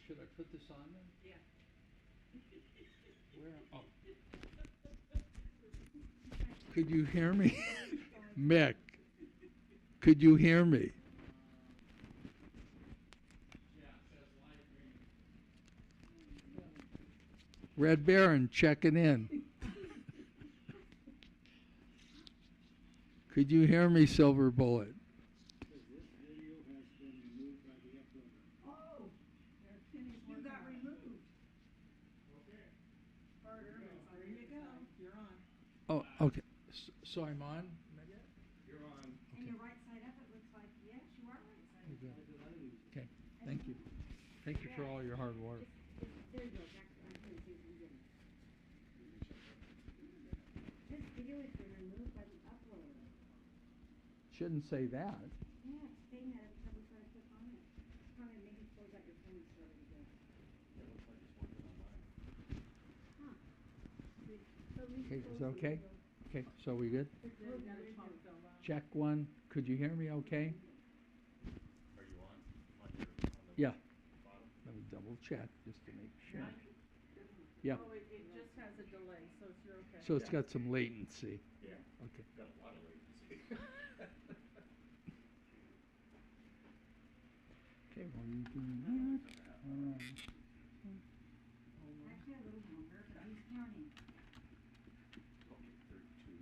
should I put this on then? Yeah. Where? Oh. Could you hear me? Mick, could you hear me? Red Baron checking in. Could you hear me, Silver Bullet? This video has been removed by the uploader. Oh, you got removed. Okay. There you go. You're on. Oh, okay. So I'm on? You're on. And you're right side up, it looks like, yes, you are right side Okay. up. Okay, thank you. Thank you for all your hard work. There you go, Jack. I'm going to see if you get it. This video has been removed by the uploader. Shouldn't say that. Yeah, it's saying that every time we try to click on it. It's trying to maybe close out your phone and start it again. It looks like it's working on mine. Huh. Okay, is that okay? Okay, so we good? It's Check one. Could you hear me okay? Are you on? On the Yeah. bottom? Let me double check just to make sure. Yeah. Oh, it just has a delay, so you're okay. So it's got some latency. Yeah. Okay. Got a lot of latency. Okay, while you're doing that, Actually, a little longer, but he's counting. Okay, 32.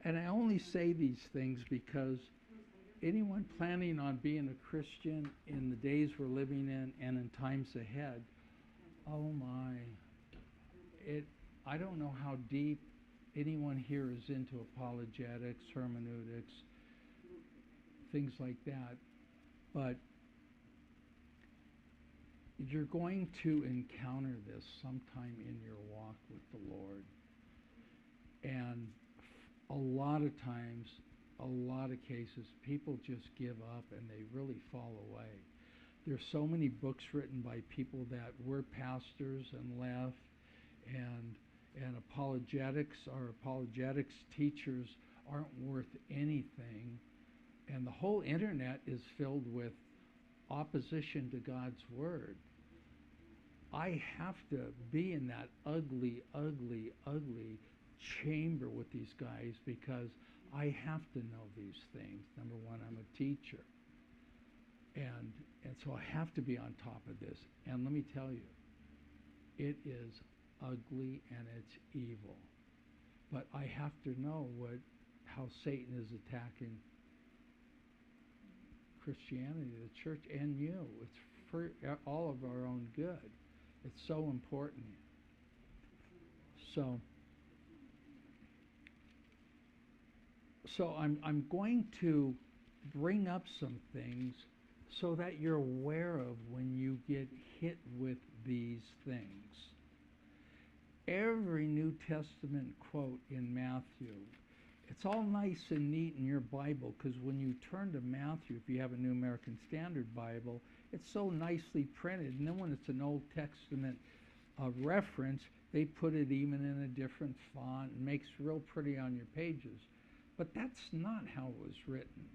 and I only say these things because anyone planning on being a Christian in the days we're living in and in times ahead, oh my, I don't know how deep anyone here is into apologetics, hermeneutics, things like that, but you're going to encounter this sometime in your walk with the Lord. And a lot of times, a lot of cases, people just give up and they really fall away. There's so many books written by people that were pastors and left, and apologetics teachers aren't worth anything. And the whole internet is filled with opposition to God's word. I have to be in that ugly, ugly, ugly chamber with these guys because I have to know these things. Number one, I'm a teacher. And so I have to be on top of this. And let me tell you, it is ugly and it's evil. But I have to know how Satan is attacking Christianity, the church, and you. It's for all of our own good. It's so important. So I'm going to bring up some things so that you're aware of when you get hit with these things. Every New Testament quote in Matthew, it's all nice and neat in your Bible, because when you turn to Matthew, if you have a New American Standard Bible, it's so nicely printed. And then when it's an Old Testament reference, they put it even in a different font and makes it real pretty on your pages. But that's not how it was written.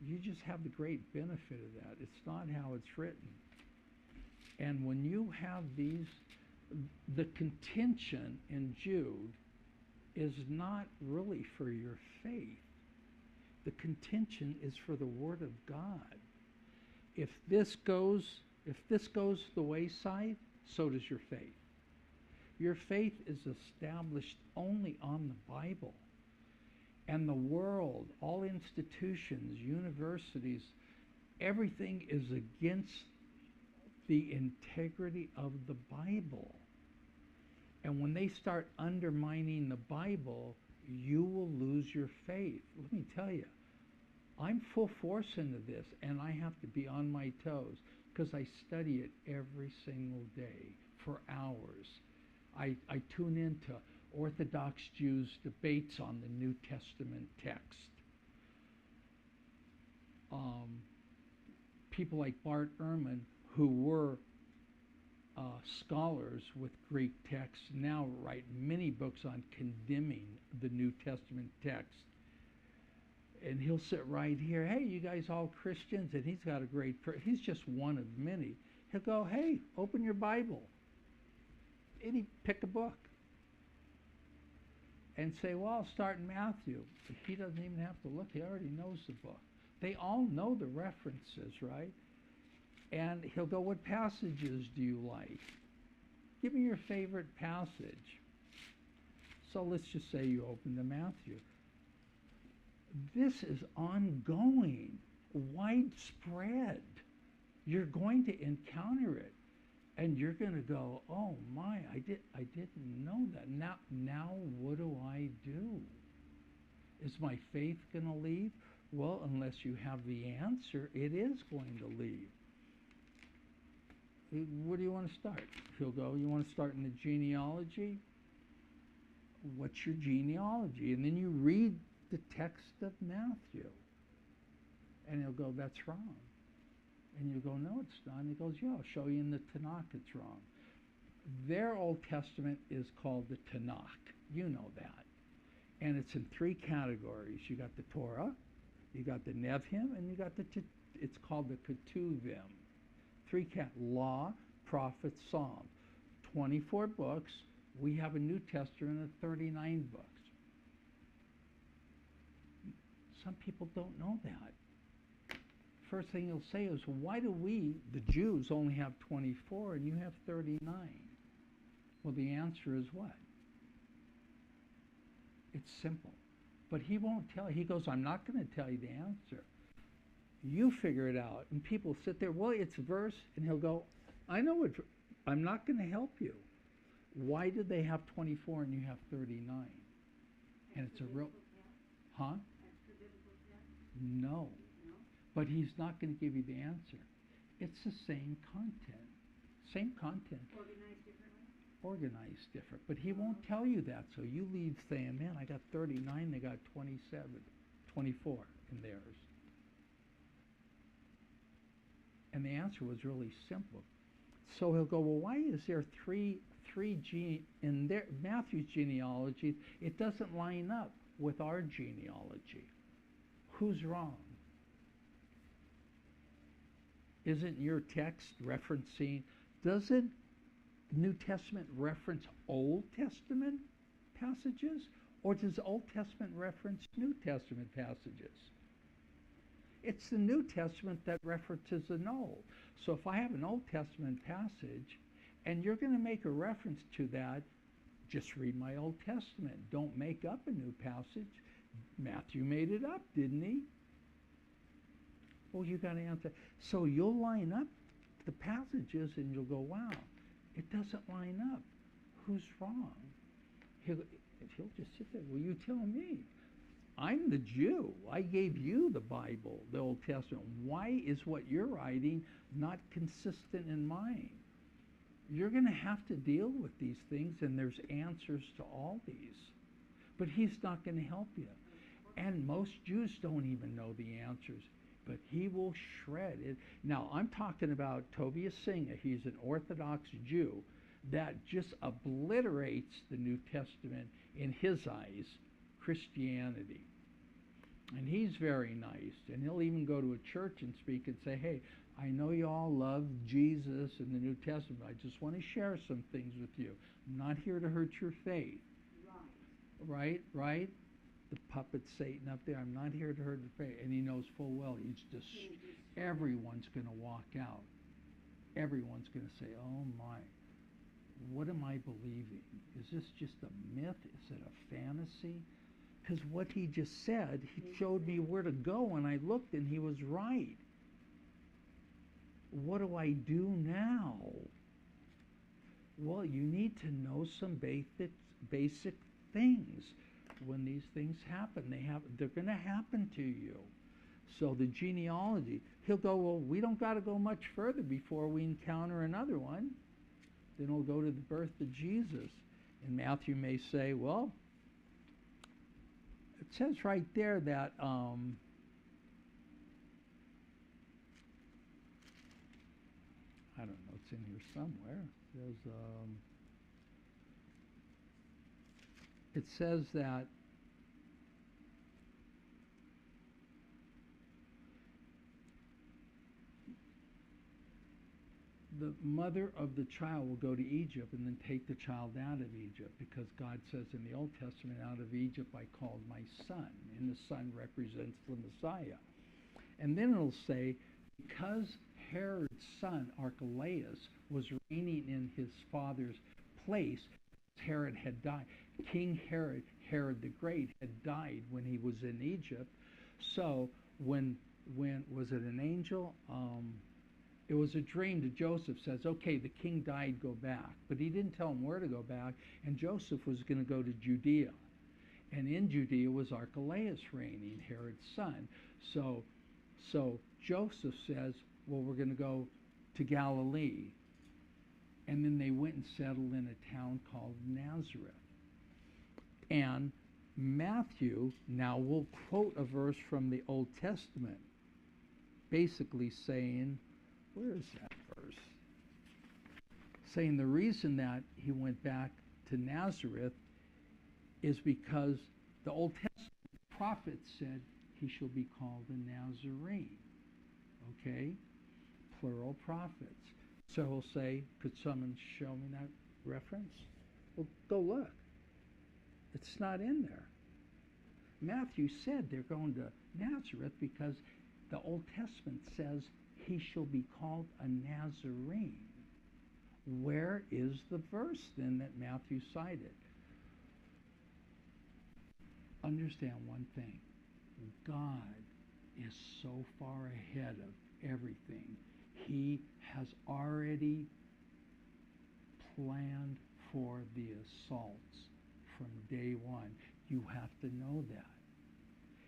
You just have the great benefit of that. It's not how it's written. And when you have these, the contention in Jude is not really for your faith. The contention is for the Word of God. If this goes the wayside, so does your faith. Your faith is established only on the Bible. And the world, all institutions, universities, everything is against the integrity of the Bible. And when they start undermining the Bible, you will lose your faith. Let me tell you, I'm full force into this, and I have to be on my toes because I study it every single day for hours. I tune into Orthodox Jews' debates on the New Testament text. People like Bart Ehrman, who were scholars with Greek texts, now write many books on condemning the New Testament text. And he'll sit right here. Hey, you guys all Christians? And he's got a great, he's just one of many. He'll go, hey, open your Bible. And he'd pick a book. And say, well, I'll start in Matthew. He doesn't even have to look. He already knows the book. They all know the references, right? And he'll go, what passages do you like? Give me your favorite passage. So let's just say you open to Matthew. This is ongoing, widespread. You're going to encounter it. And you're going to go, oh my, I didn't know that. Now what do I do? Is my faith going to leave? Well, unless you have the answer, it is going to leave. Where do you want to start? He'll go, you want to start in the genealogy? What's your genealogy? And then you read the text of Matthew. And he'll go, that's wrong. And you go, no, it's not. And he goes, yeah, I'll show you in the Tanakh it's wrong. Their Old Testament is called the Tanakh. You know that. And it's in 3 categories. You got the Torah, you got the Nevi'im, and you got it's called the Ketuvim. 3 law, prophets, Psalms. 24 books. We have a New Testament of 39 books. Some people don't know that. First thing he'll say is, why do we, the Jews, only have 24 and you have 39? Well, the answer is what? It's simple. But he won't tell you. He goes, I'm not going to tell you the answer. You figure it out. And people sit there, well, it's a verse, and he'll go, I know it. I'm not going to help you. Why did they have 24 and you have 39? And it's a real, huh? No. But he's not going to give you the answer. It's the same content. Same content. Organized differently? Organized different. But he won't tell you that. So you leave saying, man, I got 39, they got 27, 24 in theirs. And the answer was really simple. So he'll go, well, why is there three in their Matthew's genealogy? It doesn't line up with our genealogy. Who's wrong? Isn't your text referencing, doesn't New Testament reference Old Testament passages? Or does Old Testament reference New Testament passages? It's the New Testament that references an Old. So if I have an Old Testament passage, and you're going to make a reference to that, just read my Old Testament. Don't make up a new passage. Matthew made it up, didn't he? Well, you got to answer. So you'll line up the passages and you'll go, wow, it doesn't line up. Who's wrong? He'll just sit there. Well, you tell me. I'm the Jew. I gave you the Bible, the Old Testament. Why is what you're writing not consistent in mine? You're going to have to deal with these things, and there's answers to all these. But he's not going to help you. And most Jews don't even know the answers. But he will shred it. Now, I'm talking about Tobias Singer. He's an Orthodox Jew that just obliterates the New Testament in his eyes, Christianity. And he's very nice. And he'll even go to a church and speak and say, hey, I know you all love Jesus and the New Testament. I just want to share some things with you. I'm not here to hurt your faith. Right? The puppet Satan up there. I'm not here to hurt your faith. And he knows full well everyone's going to walk out. Everyone's going to say, oh my, what am I believing? Is this just a myth? Is it a fantasy? Because what he just said, he showed me where to go, and I looked and he was right. What do I do now? Well, you need to know some basic things. When these things happen, they're going to happen to you. So the genealogy, he'll go, well, we don't got to go much further before we encounter another one. Then we'll go to the birth of Jesus. And Matthew may say, well, it says right there that I don't know, it's in here somewhere. It says that the mother of the child will go to Egypt and then take the child out of Egypt, because God says in the Old Testament, out of Egypt I called my son, and the son represents the Messiah. And then it'll say, because Herod's son Archelaus was reigning in his father's place, Herod had died. King Herod, Herod the Great, had died when he was in Egypt. So when was it an angel? It was a dream that Joseph says, okay, the king died, go back. But he didn't tell him where to go back, and Joseph was going to go to Judea. And in Judea was Archelaus reigning, Herod's son. So Joseph says, well, we're going to go to Galilee. And then they went and settled in a town called Nazareth. And Matthew now will quote a verse from the Old Testament, basically saying, where is that verse? Saying the reason that he went back to Nazareth is because the Old Testament prophet said he shall be called a Nazarene. Okay? Plural prophets. So he'll say, could someone show me that reference? Well, go look. It's not in there. Matthew said they're going to Nazareth because the Old Testament says he shall be called a Nazarene. Where is the verse then that Matthew cited? Understand one thing. God is so far ahead of everything. He has already planned for the assaults from day one. You have to know that.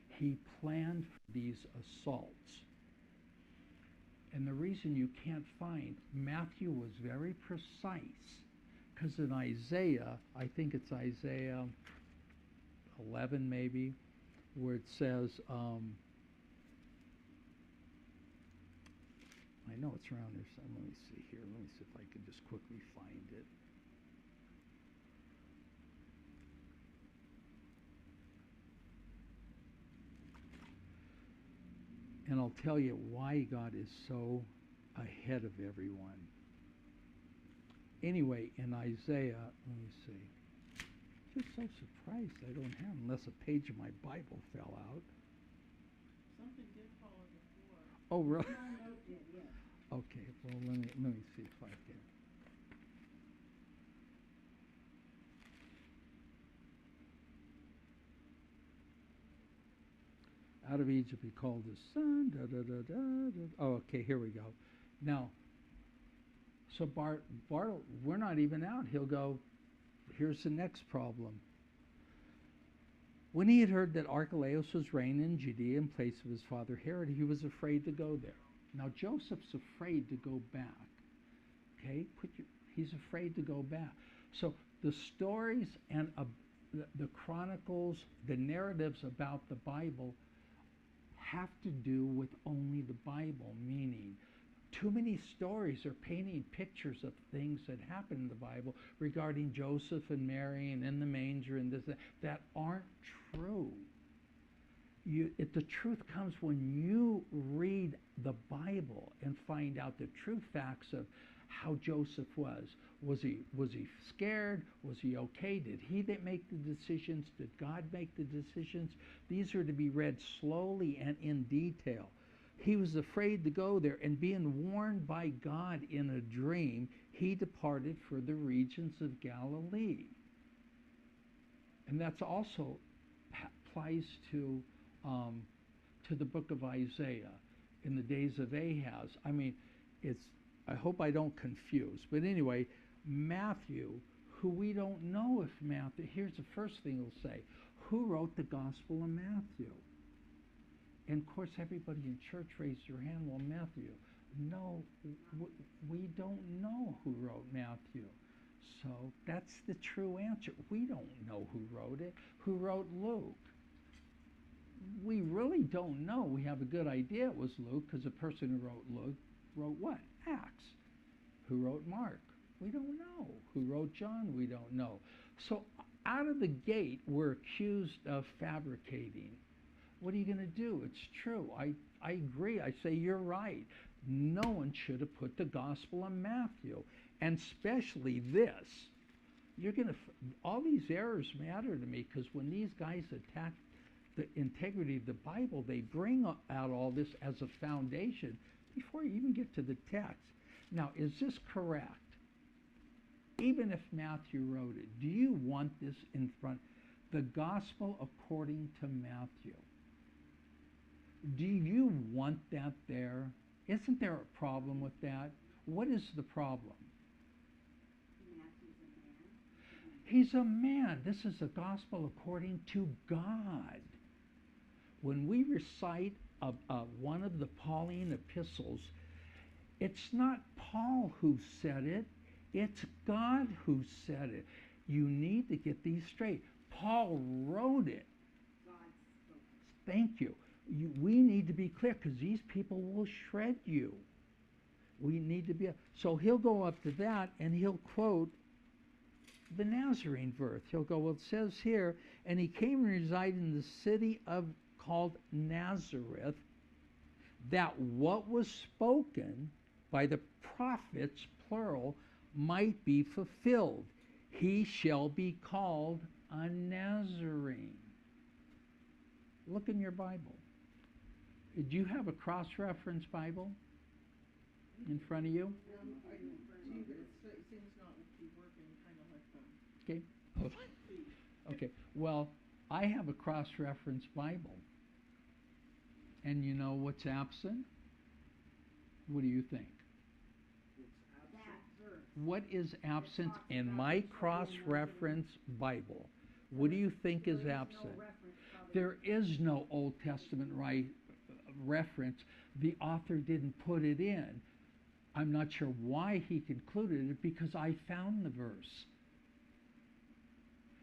He planned for these assaults. And the reason you can't find, Matthew was very precise, because in Isaiah, I think it's Isaiah 11 maybe, where it says, I know it's around there. So let me see here. Let me see if I can just quickly find it. And I'll tell you why God is so ahead of everyone. Anyway, in Isaiah, let me see. Just so surprised I don't have, unless a page of my Bible fell out. Something did fall on the floor. Oh, really? My note did, yes. Okay, well, let me see if I can. Out of Egypt he called his son, Oh, okay, here we go. Now, so Bartle, we're not even out. He'll go, here's the next problem. When he had heard that Archelaus was reigning in Judea in place of his father Herod, he was afraid to go there. Now, Joseph's afraid to go back. Okay? He's afraid to go back. So the stories and the chronicles, the narratives about the Bible have to do with only the Bible, meaning too many stories are painting pictures of things that happened in the Bible regarding Joseph and Mary and in the manger and this that aren't true. The truth comes when you read the Bible and find out the true facts of how Joseph was. Was he scared? Was he okay? Did he make the decisions? Did God make the decisions? These are to be read slowly and in detail. He was afraid to go there, and being warned by God in a dream, he departed for the regions of Galilee. And that's also applies to the book of Isaiah in the days of Ahaz. I mean, I hope I don't confuse, but anyway, Matthew, who we don't know if Matthew, here's the first thing he'll say, who wrote the Gospel of Matthew? And of course, everybody in church raised their hand, well, Matthew. No, we don't know who wrote Matthew. So that's the true answer. We don't know who wrote it. Who wrote Luke? We really don't know. We have a good idea it was Luke, because the person who wrote Luke wrote what? Acts. Who wrote Mark? We don't know. Who wrote John? We don't know. So out of the gate, we're accused of fabricating. What are you going to do? It's true. I agree. I say you're right. No one should have put the Gospel of Matthew, and especially this. You're going to, all these errors matter to me because when these guys attack the integrity of the Bible, they bring out all this as a foundation before you even get to the text. Now, is this correct? Even if Matthew wrote it, do you want this in front? The Gospel according to Matthew. Do you want that there? Isn't there a problem with that? What is the problem? Matthew's a man. He's a man. This is the gospel according to God. When we recite one of the Pauline epistles, it's not Paul who said it, it's God who said it. You need to get these straight. Paul wrote it. God spoke. Thank you. We need to be clear because these people will shred you. We need to be. So he'll go up to that and he'll quote the Nazarene verse. He'll go, well, it says here, and he came and resided in the city called Nazareth, that what was spoken by the prophets, plural, might be fulfilled. He shall be called a Nazarene. Look in your Bible. Do you have a cross-reference Bible in front of you? I do, but it seems not to be working, kind of like Okay. Okay. Well, I have a cross-reference Bible. And you know what's absent? What do you think? That verse. What is absent in my cross-reference Bible? What do you think is absent? There is no Old Testament reference. The author didn't put it in. I'm not sure why he concluded it because I found the verse.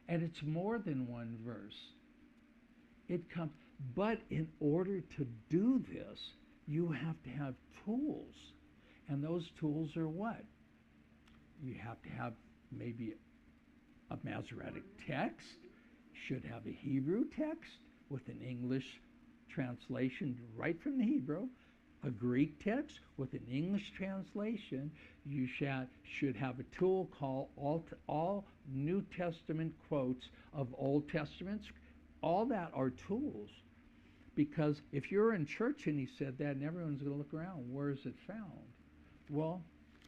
And it's more than one verse. It comes, but in order to do this, you have to have tools. And those tools are what? You have to have maybe a Masoretic text, should have a Hebrew text with an English translation right from the Hebrew, a Greek text with an English translation. You should have a tool called all New Testament quotes of Old Testaments. All that are tools. Because if you're in church and he said that, and everyone's going to look around, where is it found? Well,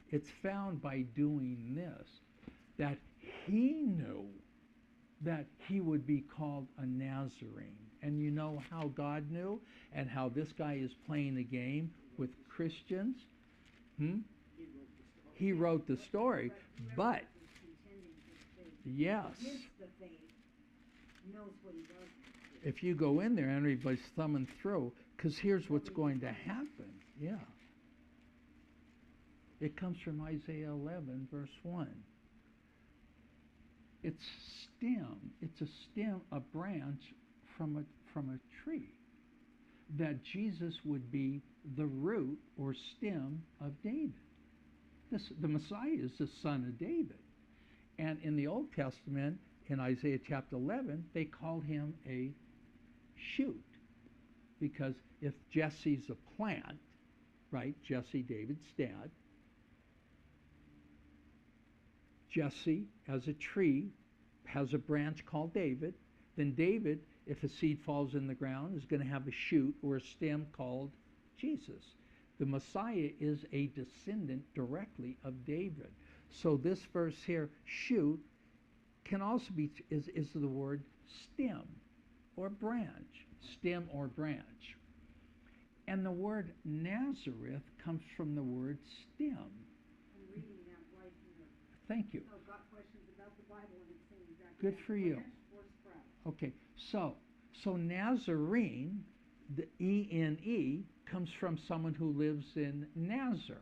it's found by doing this, that he knew that he would be called a Nazarene. And you know how God knew and how this guy is playing a game with Christians? He wrote the story, but yes, if you go in there and everybody's thumbing through, because here's what's going to happen. Yeah. It comes from Isaiah 11, verse 1. It's stem. It's a stem, a branch from a tree. That Jesus would be the root or stem of David. The Messiah is the son of David. And in the Old Testament, in Isaiah chapter 11, they called him a shoot. Because if Jesse's a plant, right, Jesse, David's dad, Jesse, as a tree, has a branch called David. Then David, if a seed falls in the ground, is going to have a shoot or a stem called Jesus. The Messiah is a descendant directly of David. So this verse here, shoot, can also be, is the word stem or branch. Stem or branch. And the word Nazareth comes from the word stem. I'm reading that right here. Thank you. I've got questions about the Bible and it's saying exactly Good that. for you. Branch or sprout. Okay, so Nazarene, the E-N-E, comes from someone who lives in Nazar,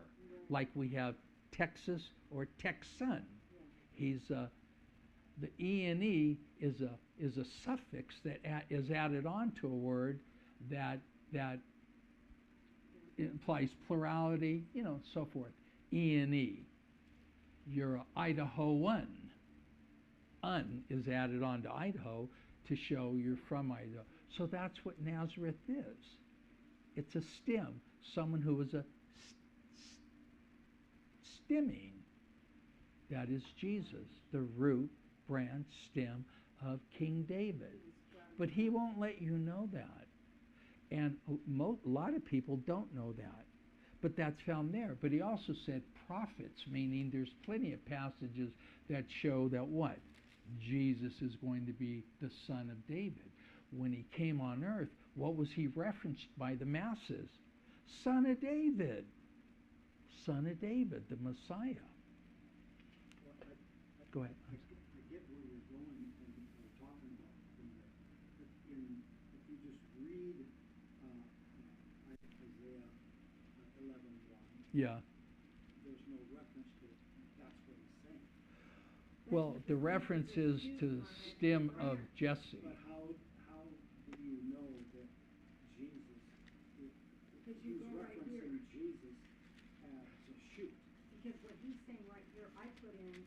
like we have Texas or Texan. He's the E-N-E is a suffix that is added on to a word that implies plurality, so forth. E-N-E. You're a Idahoan. Un is added on to Idaho to show you're from Idaho. So that's what Nazareth is. It's a stem, someone who was a stimming. That is Jesus, the root, branch, stem of King David. But he won't let you know that. And a lot of people don't know that. But that's found there. But he also said prophets, meaning there's plenty of passages that show that what? Jesus is going to be the son of David. When he came on earth, what was he referenced by the masses? Son of David. Son of David, the Messiah. Go ahead. I get where you're going and talking about. If you just read Isaiah 11:1, Yeah. there's no reference to it. That's what he's saying. Well, the reference is to the stem of Jesse. But how do you know that Jesus is Because you he's go right here. referencing Jesus as a shoot? Because what he's saying right here, I put in,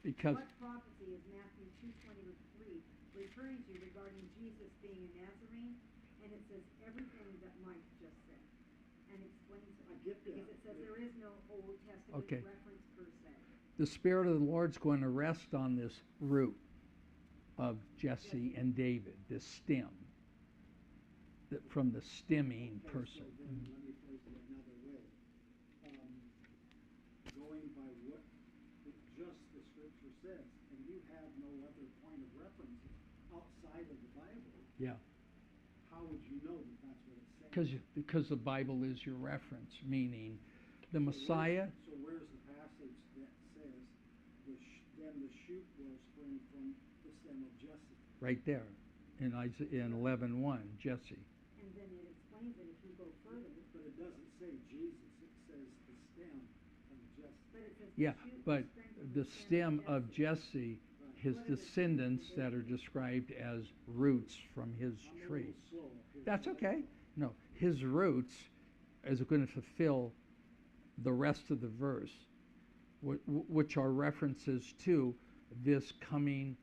Because what prophecy is Matthew 2:23 referring to regarding Jesus being a Nazarene? And it says everything that Mike just said. And explains it. I get that. Because it says there is no Old Testament Okay. reference per se. the Spirit of the Lord's going to rest on this root of Jesse and David, this stem, from the stemming Okay, person. So then let me phrase it another way. Going by what the scripture says, and you have no other point of reference outside of the Bible, Yeah, how would you know that that's what it's saying? because the Bible is your reference, meaning the So Messiah. So where's the passage that says the shoot will spring from the stem of Jesse? Right there in Isaiah, in 11:1, Jesse. And then it explains it if you go further. But it doesn't say Jesus, it says the stem of Jesse. But it says Yeah, the shoot but will spring from the stem of Jesse, his What are the descendants stems of that are David? described as roots from his I'm a little tree. slow up here. That's okay. No, his roots is going to fulfill the rest of the verse, which are references to this coming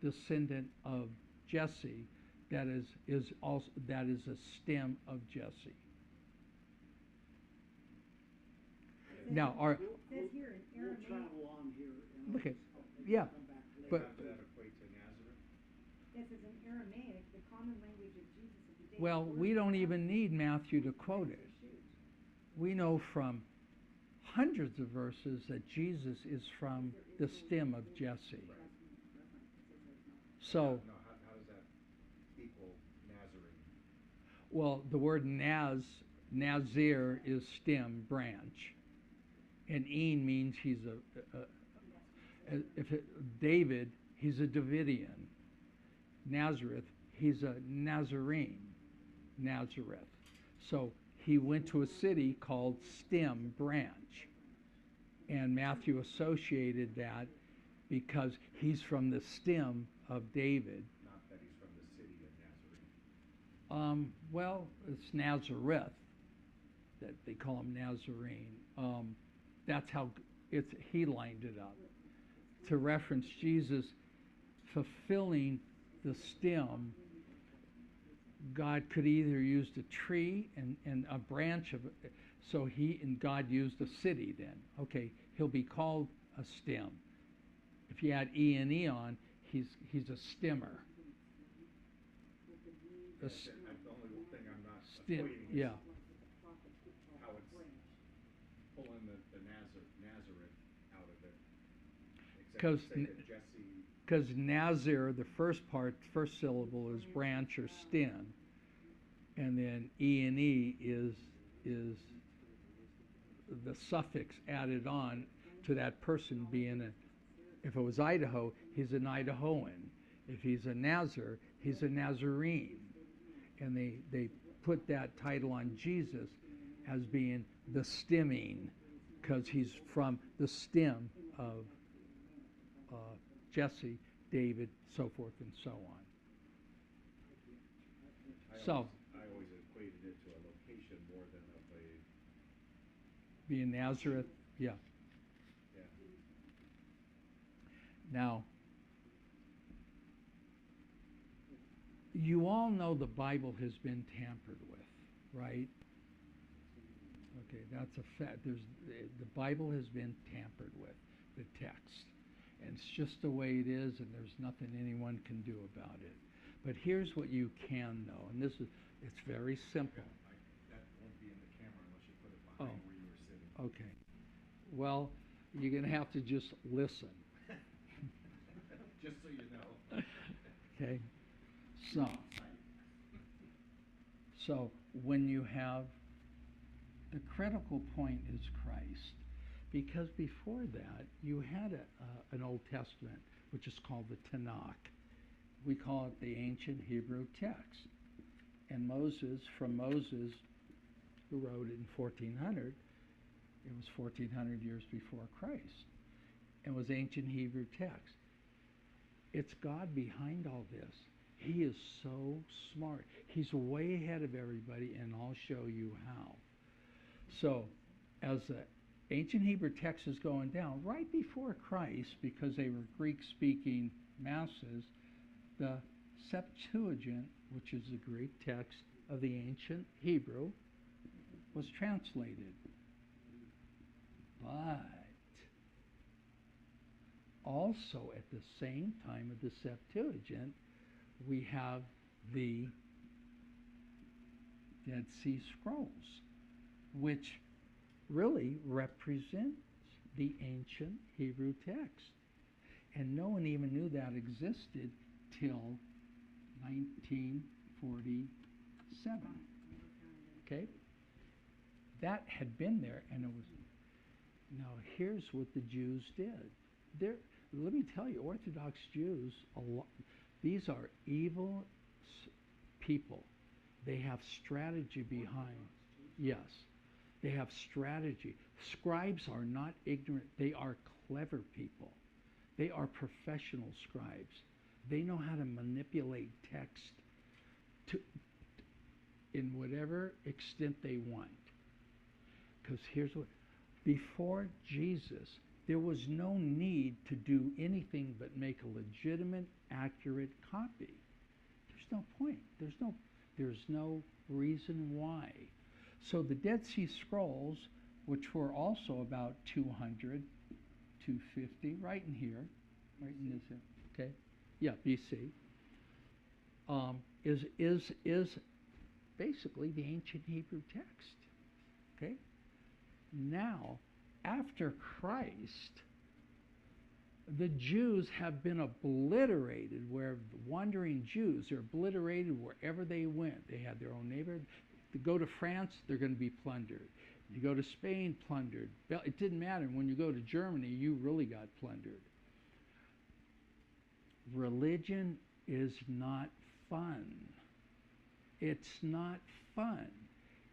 descendant of Jesse that is also that is a stem of Jesse. It says Now, in- our It says here in We'll Aramaic, travel on here and Okay, I'll maybe yeah, come back later. but- How does that equate to Nazareth? it says in Aramaic, the common language of Jesus of the day. well, we don't even need Matthew to quote it. We know from hundreds of verses that Jesus is from the stem of Jesse. So, No, how does that equal Nazarene? well, the word Nazir is stem, branch. And Een means he's David, he's a Davidian. Nazareth, he's a Nazarene. Nazareth. So he went to a city called Stem, branch. And Matthew associated that because he's from the stem of David. Not that he's from the city of Nazarene. Well, it's Nazareth that they call him Nazarene. That's how he lined it up to reference Jesus fulfilling the stem. God could either use a tree and a branch of it, so God used a city then. Okay, he'll be called a stem. If you add E on, he's a stemmer. The only thing I'm not Stem, equating yeah. is how it's pulling the Nazareth out of it. Except 'Cause to say that Jesse, Because Nazir, the first syllable is branch or stem, and then E is the suffix added on to that person being if it was Idaho, he's an Idahoan. If he's a Nazir, he's a Nazarene. And they put that title on Jesus as being the stemming, because he's from the stem of Jesse, David, so forth and so on. So, I always equated it to a location more than of a, being Nazareth, yeah. yeah. Now, you all know the Bible has been tampered with, right? Okay, that's a fact. The Bible has been tampered with, the text. And it's just the way it is, and there's nothing anyone can do about it. But here's what you can know, and it's very simple. That won't be in the camera unless you put it behind where you were sitting. Okay. Well, you're going to have to just listen. Just so you know. Okay? So when you have, the critical point is Christ. Because before that, you had an Old Testament, which is called the Tanakh. We call it the ancient Hebrew text. And from Moses, who wrote it in 1400, it was 1400 years before Christ. It was ancient Hebrew text. It's God behind all this. He is so smart. He's way ahead of everybody, and I'll show you how. So, as the ancient Hebrew text is going down, right before Christ, because they were Greek-speaking masses, the Septuagint, which is the Greek text of the ancient Hebrew, was translated. But also at the same time of the Septuagint, we have the Dead Sea Scrolls, which really represents the ancient Hebrew text. And no one even knew that existed till 1947. Okay? That had been there, and it was. Now, here's what the Jews did. Let me tell you, Orthodox Jews, these are evil people. They have strategy behind. Yes. They have strategy. Scribes are not ignorant. They are clever people. They are professional scribes. They know how to manipulate text in whatever extent they want. Because here's what, before Jesus, there was no need to do anything but make a legitimate, accurate copy. There's no point. There's no reason why. So the Dead Sea Scrolls, which were also about 200, 250, right in here, right in this, okay? Yeah, BC, is basically the ancient Hebrew text, okay? Now, after Christ, the Jews have been obliterated, where the wandering Jews are obliterated wherever they went. They had their own neighborhood. To go to France, they're going to be plundered. You go to Spain, plundered. It didn't matter. When you go to Germany, you really got plundered. Religion is not fun. It's not fun.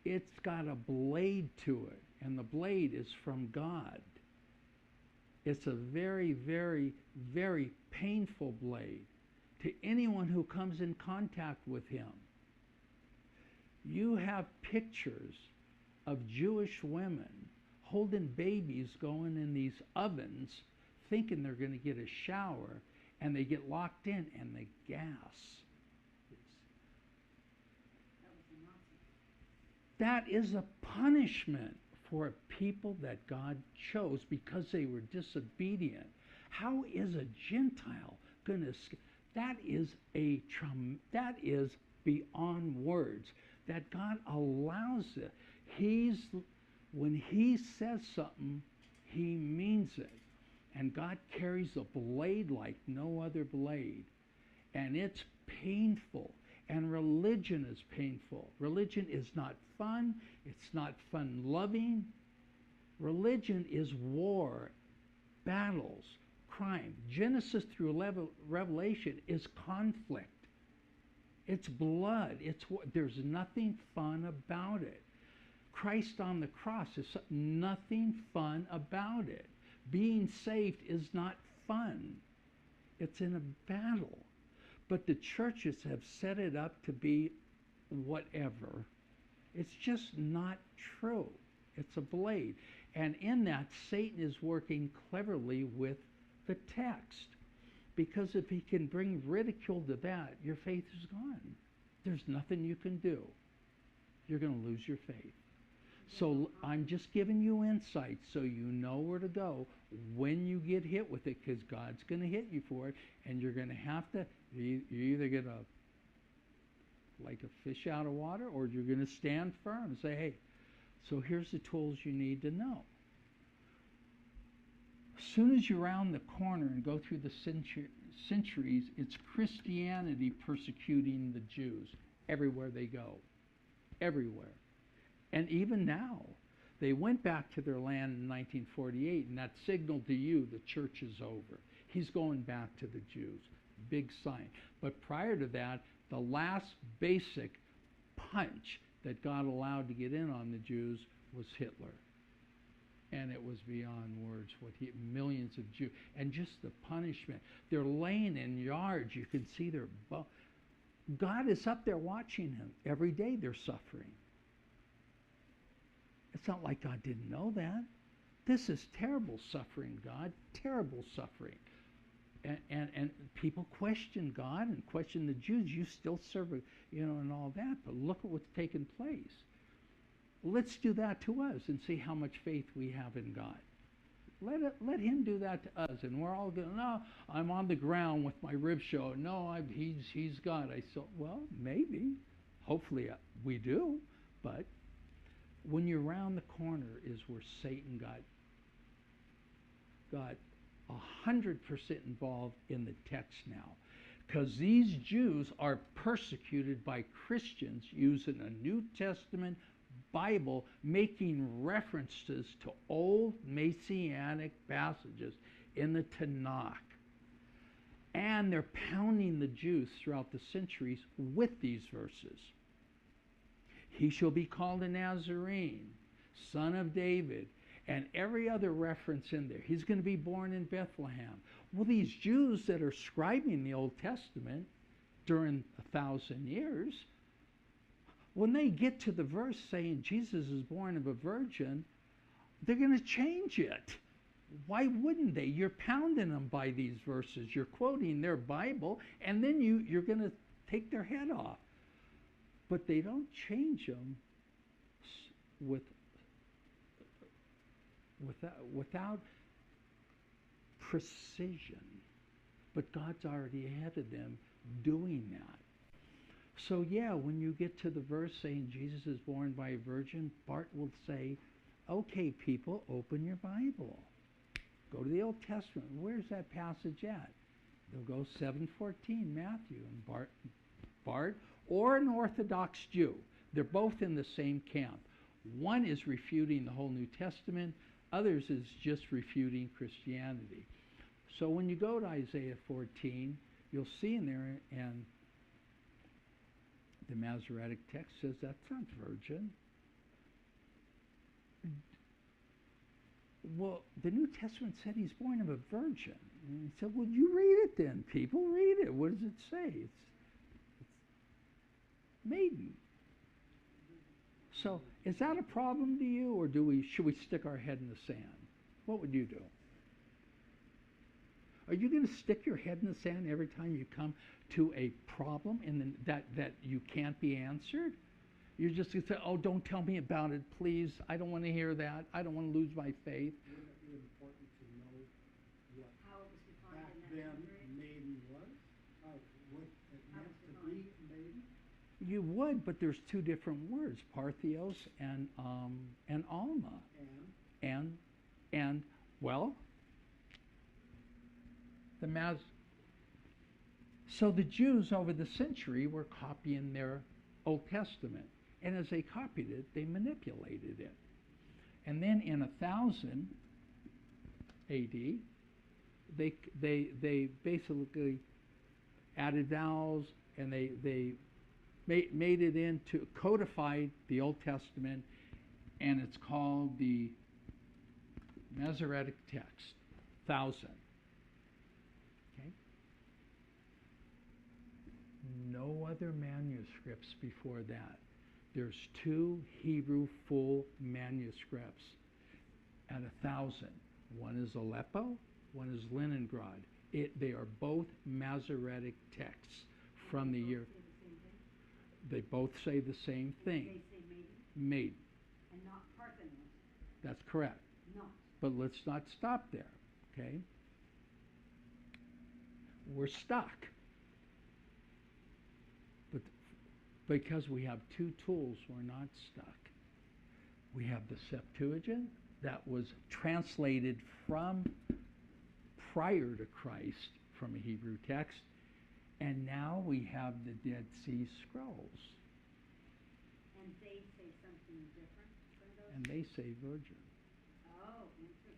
It's got a blade to it, and the blade is from God. It's a very, very, very painful blade to anyone who comes in contact with him. You have pictures of Jewish women holding babies going in these ovens, thinking they're going to get a shower, and they get locked in, and the gas. That is a punishment for a people that God chose because they were disobedient. How is a Gentile going to escape? That is beyond words. That God allows it. When He says something, He means it. And God carries a blade like no other blade. And it's painful. And religion is painful. Religion is not fun. It's not fun-loving. Religion is war, battles, crime. Genesis through Revelation is conflict. It's blood. There's nothing fun about it. Christ on the cross is nothing fun about it. Being saved is not fun. It's in a battle. But the churches have set it up to be whatever. It's just not true. It's a blade. And in that, Satan is working cleverly with the text. Because if he can bring ridicule to that, your faith is gone. There's nothing you can do. You're going to lose your faith. So I'm just giving you insight so you know where to go when you get hit with it, because God's going to hit you for it, and you're going to have to, you're either going to, like a fish out of water, or you're going to stand firm and say, hey, so here's the tools you need to know. As soon as you round the corner and go through the centuries, it's Christianity persecuting the Jews everywhere they go. Everywhere. And even now, they went back to their land in 1948, and that signaled to you the church is over. He's going back to the Jews. Big sign. But prior to that, the last basic punch that God allowed to get in on the Jews was Hitler. And it was beyond words what millions of Jews, and just the punishment. They're laying in yards. You can see their God is up there watching him. Every day they're suffering. It's not like God didn't know that. This is terrible suffering, God. Terrible suffering. And people question God and question the Jews. You still serve, and all that. But look at what's taken place. Let's do that to us and see how much faith we have in God. Let him do that to us, and we're all going, no, I'm on the ground with my rib show. No, he's God. I said, well, maybe. Hopefully we do. But when you're around the corner is where Satan got 100% involved in the text now. Because these Jews are persecuted by Christians using a New Testament Bible, making references to old Messianic passages in the Tanakh. And they're pounding the Jews throughout the centuries with these verses. He shall be called a Nazarene, son of David, and every other reference in there. He's going to be born in Bethlehem. Well, these Jews that are scribing the Old Testament during 1,000 years, when they get to the verse saying Jesus is born of a virgin, they're going to change it. Why wouldn't they? You're pounding them by these verses. You're quoting their Bible, and then you're going to take their head off. But they don't change them without precision. But God's already ahead of them doing that. So yeah, when you get to the verse saying Jesus is born by a virgin, Bart will say, okay, people, open your Bible. Go to the Old Testament. Where's that passage at? They'll go 7:14, Matthew, and Bart, or an Orthodox Jew. They're both in the same camp. One is refuting the whole New Testament. Others is just refuting Christianity. So when you go to Isaiah 14, you'll see in there, and the Masoretic text says that's not virgin. Well, the New Testament said he's born of a virgin. And he said, well, you read it then, people. Read it. What does it say? It's maiden. So is that a problem to you, or should we stick our head in the sand? What would you do? Are you going to stick your head in the sand every time you come to a problem that you can't be answered? You're just going to say, oh, don't tell me about it, please. I don't want to hear that. I don't want to lose my faith. Wouldn't it be important to know what How it was defined back in that then period? maiden was? What it How meant was to defined? be maiden? You would, but there's two different words, Parthios and Alma. And well, so the Jews over the century were copying their Old Testament, and as they copied it, they manipulated it. And then in 1000 A.D., they basically added vowels, and they made it into codified the Old Testament, and it's called the Masoretic text, 1000. Okay? No other manuscripts before that. There's 2 Hebrew full manuscripts at 1000. One is Aleppo, one is Leningrad. They are both Masoretic texts from the year. They both say the same thing? They both say the same thing. They say maiden Maiden. and not Parthios. That's correct. Not. But let's not stop there, okay? We're stuck. But because we have two tools, we're not stuck. We have the Septuagint that was translated from prior to Christ from a Hebrew text, and now we have the Dead Sea Scrolls. And they say something different from those? And they say virgin. Oh, interesting.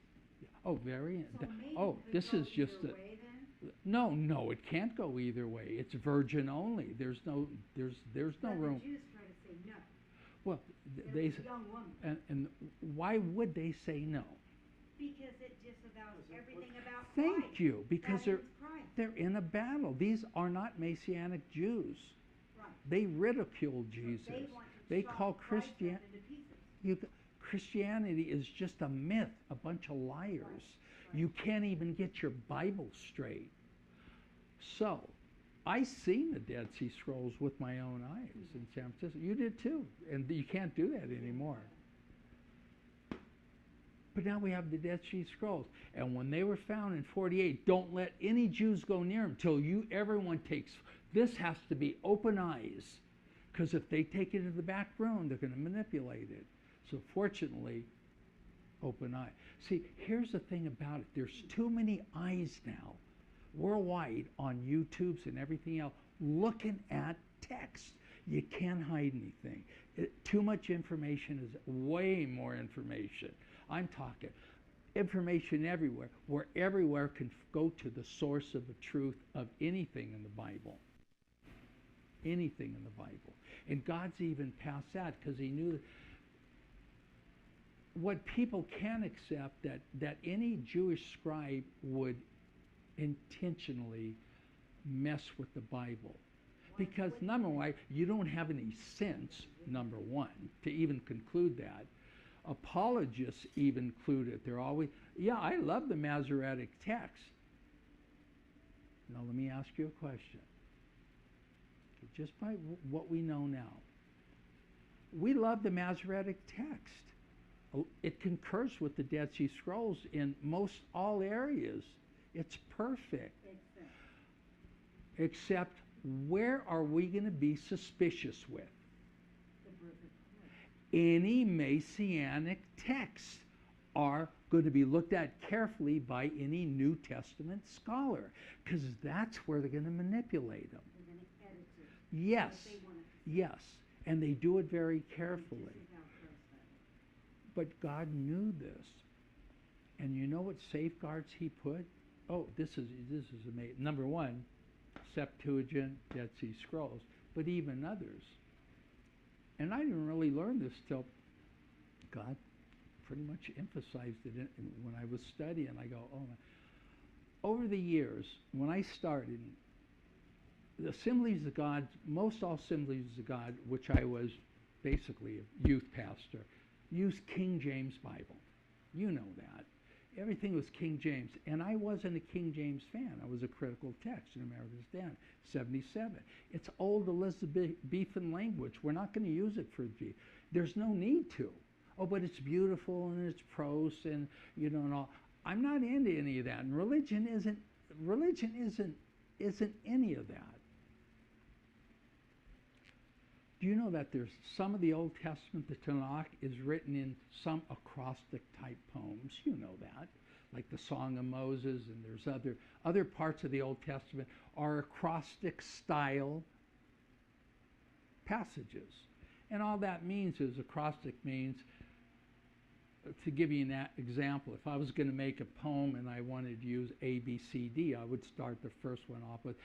Oh, very. So maybe Oh, it could this go is just either a. way then? No, it can't go either way. It's virgin only. There's no But room. the Jews try to say no. Well, It they was a young woman. and why would they say no? Because it disavows everything about Christ. Thank you, because That is Christ. they're in a battle. These are not Messianic Jews. Right. They ridicule So Jesus. they want to They chop call Christ up Christian. into pieces. Christianity is just a myth, a bunch of liars. Right. You can't even get your Bible straight. So, I seen the Dead Sea Scrolls with my own eyes in San Francisco. You did too, and you can't do that anymore. But now we have the Dead Sea Scrolls, and when they were found in 48, don't let any Jews go near them till everyone takes. This has to be open eyes, because if they take it to the back room, they're going to manipulate it. So fortunately, open eye. See, here's the thing about it. There's too many eyes now, worldwide, on YouTubes and everything else, looking at text. You can't hide anything. Too much information is way more information. I'm talking information everywhere, where everywhere can go to the source of the truth of anything in the Bible. Anything in the Bible. And God's even past that, because he knew that what people can accept, that any Jewish scribe would intentionally mess with the Bible. Because number one, you don't have any sense, number one, to even conclude that. Apologists even include it. They're always, yeah, I love the Masoretic text. Now let me ask you a question. Just by what we know now. We love the Masoretic text. It concurs with the Dead Sea Scrolls in most all areas. It's perfect. Except where are we going to be suspicious with? Any Messianic texts are going to be looked at carefully by any New Testament scholar, because that's where they're going to manipulate them. They're going to edit it. Yes, Like they want it. yes, and they do it very carefully. Disavow Christ. But God knew this, and you know what safeguards he put? Oh, this is amazing. Number one, Septuagint, Dead Sea Scrolls, but even others. And I didn't really learn this till God pretty much emphasized it when I was studying. I go, oh my. Over the years, when I started, the Assemblies of God, most all Assemblies of God, which I was basically a youth pastor, used King James Bible. You know that. Everything was King James. And I wasn't a King James fan. I was a critical text in America's Stand, 77. It's old Elizabethan language. We're not going to use it for G. There's no need to. Oh, but it's beautiful and it's prose and, and all. I'm not into any of that. And religion isn't any of that. Do you know that there's some of the Old Testament, the Tanakh, is written in some acrostic type poems? You know that, like the Song of Moses, and there's other parts of the Old Testament are acrostic style passages. And all that means is acrostic means, to give you an example, if I was going to make a poem and I wanted to use A, B, C, D, I would start the first one off with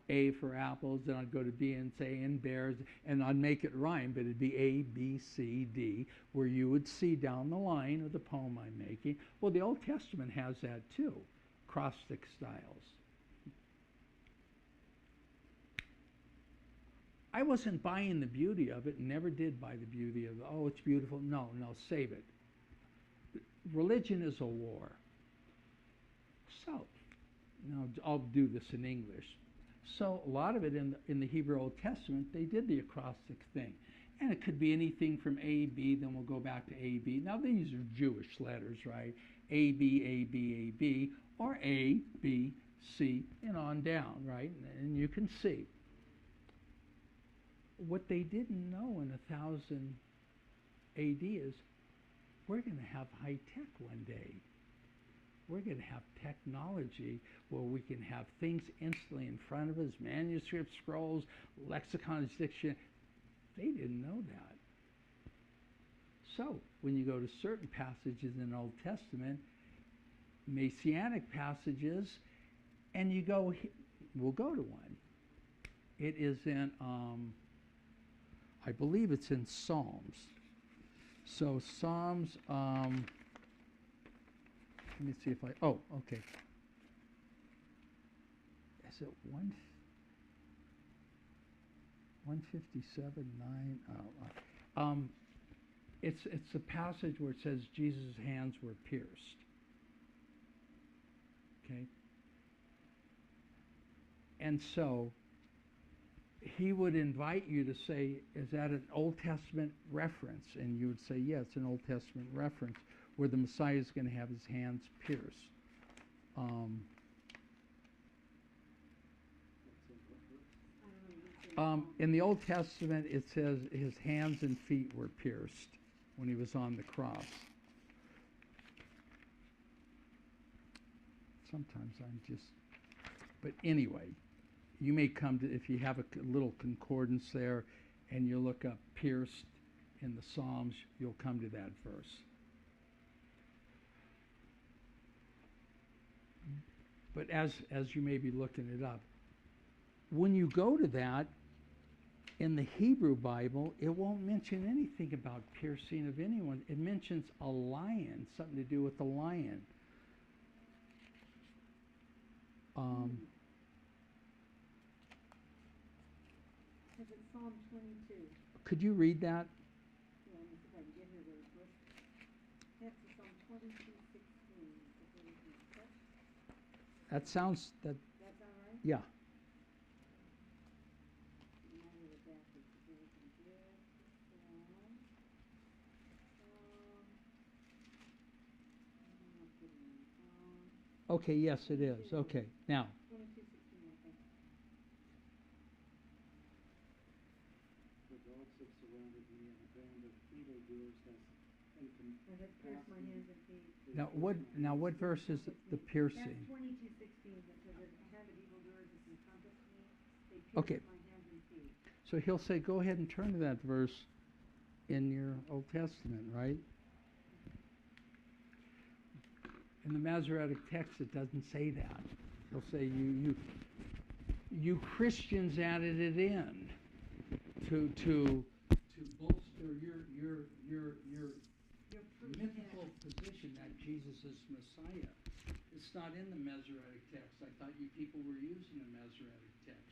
A for apples, then I'd go to B and say and bears, and I'd make it rhyme, but it'd be A, B, C, D, where you would see down the line of the poem I'm making. Well, the Old Testament has that too, acrostic styles. I wasn't buying the beauty of it, and never did buy the beauty of it. Oh, it's beautiful. No, save it. Religion is a war. So, I'll do this in English. So a lot of it in the Hebrew Old Testament, they did the acrostic thing. And it could be anything from A, B, then we'll go back to A, B. Now these are Jewish letters, right? A, B, A, B, A, B, or A, B, C, and on down, right? And you can see. What they didn't know in 1000 AD is we're going to have high tech one day. We're going to have technology where we can have things instantly in front of us, manuscript scrolls, lexicons, dictionary. They didn't know that. So when you go to certain passages in the Old Testament, Messianic passages, and you go, we'll go to one. It is in, I believe it's in Psalms. So Psalms, let me see if oh, okay. Is it 157, 9? It's a passage where it says Jesus' hands were pierced. Okay? And so he would invite you to say, is that an Old Testament reference? And you would say, yeah, it's an Old Testament reference where the Messiah is going to have his hands pierced. In the Old Testament, it says his hands and feet were pierced when he was on the cross. Sometimes I'm just, but anyway, you may come to, if you have a little concordance there and you look up pierced in the Psalms, you'll come to that verse. But as you may be looking it up, when you go to that, in the Hebrew Bible, it won't mention anything about piercing of anyone. It mentions a lion, something to do with the lion. Because it's Psalm 22. Could you read that? Yeah, let me see if I can get here really quick. That's Psalm 22:16. That sounds, That's all right? yeah. Okay, yes, it is. Okay, now. 22:16, I think. The dog sits surrounded me, and a band of evildoers has taken. And it pierced my hands and feet. Now what verse is the piercing? That's 22:16. It says, a hand of evildoers has encompassed me. They Okay. pierced my hands and feet. So he'll say, go ahead and turn to that verse in your Old Testament, right? In the Masoretic text, it doesn't say that. He'll say you Christians added it in to bolster your mythical position that Jesus is Messiah. It's not in the Masoretic text. I thought you people were using the Masoretic text.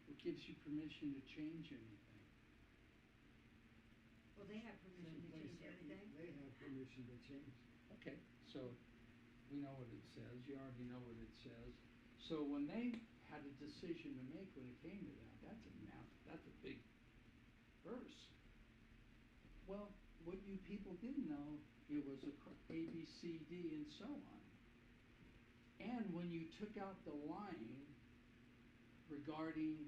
It gives you permission to change anything. Well, they have permission to change everything. They have permission to change. Okay, so we know what it says. You already know what it says. So when they had a decision to make when it came to that, that's a big verse. Well, what you people didn't know, it was A, B, C, D, and so on. And when you took out the line regarding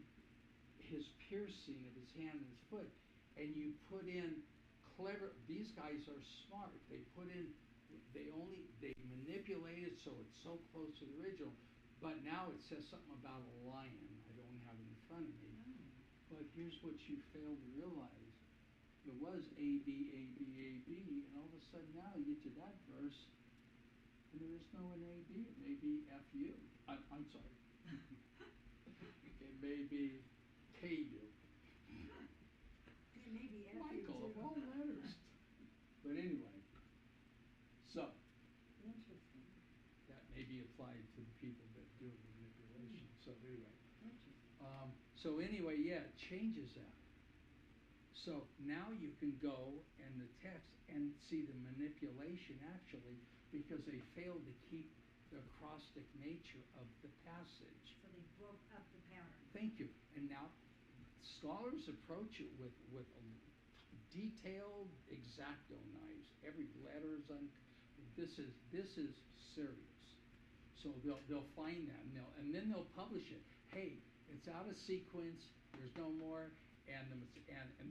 his piercing of his hand and his foot, and you put in clever, these guys are smart. They put in, they manipulate it so it's so close to the original, but now it says something about a lion. I don't have it in front of me. But here's what you fail to realize. It was A, B, A, B, A, B, and all of a sudden now you get to that verse, and there is no an A, B. It may be F, U. I'm sorry. It may be K, U. It may be F Michael, of too. all letters. But anyway, so Interesting. that may be applied to the people that do manipulation. So anyway, Interesting. yeah, it changes that. So now you can go in the text and see the manipulation actually because they failed to keep the acrostic nature of the passage. So they broke up the pattern. Thank you. And now scholars approach it with detailed X-Acto knives. Every letter is this is serious. So they'll find that and then they'll publish it. Hey, it's out of sequence. There's no more. And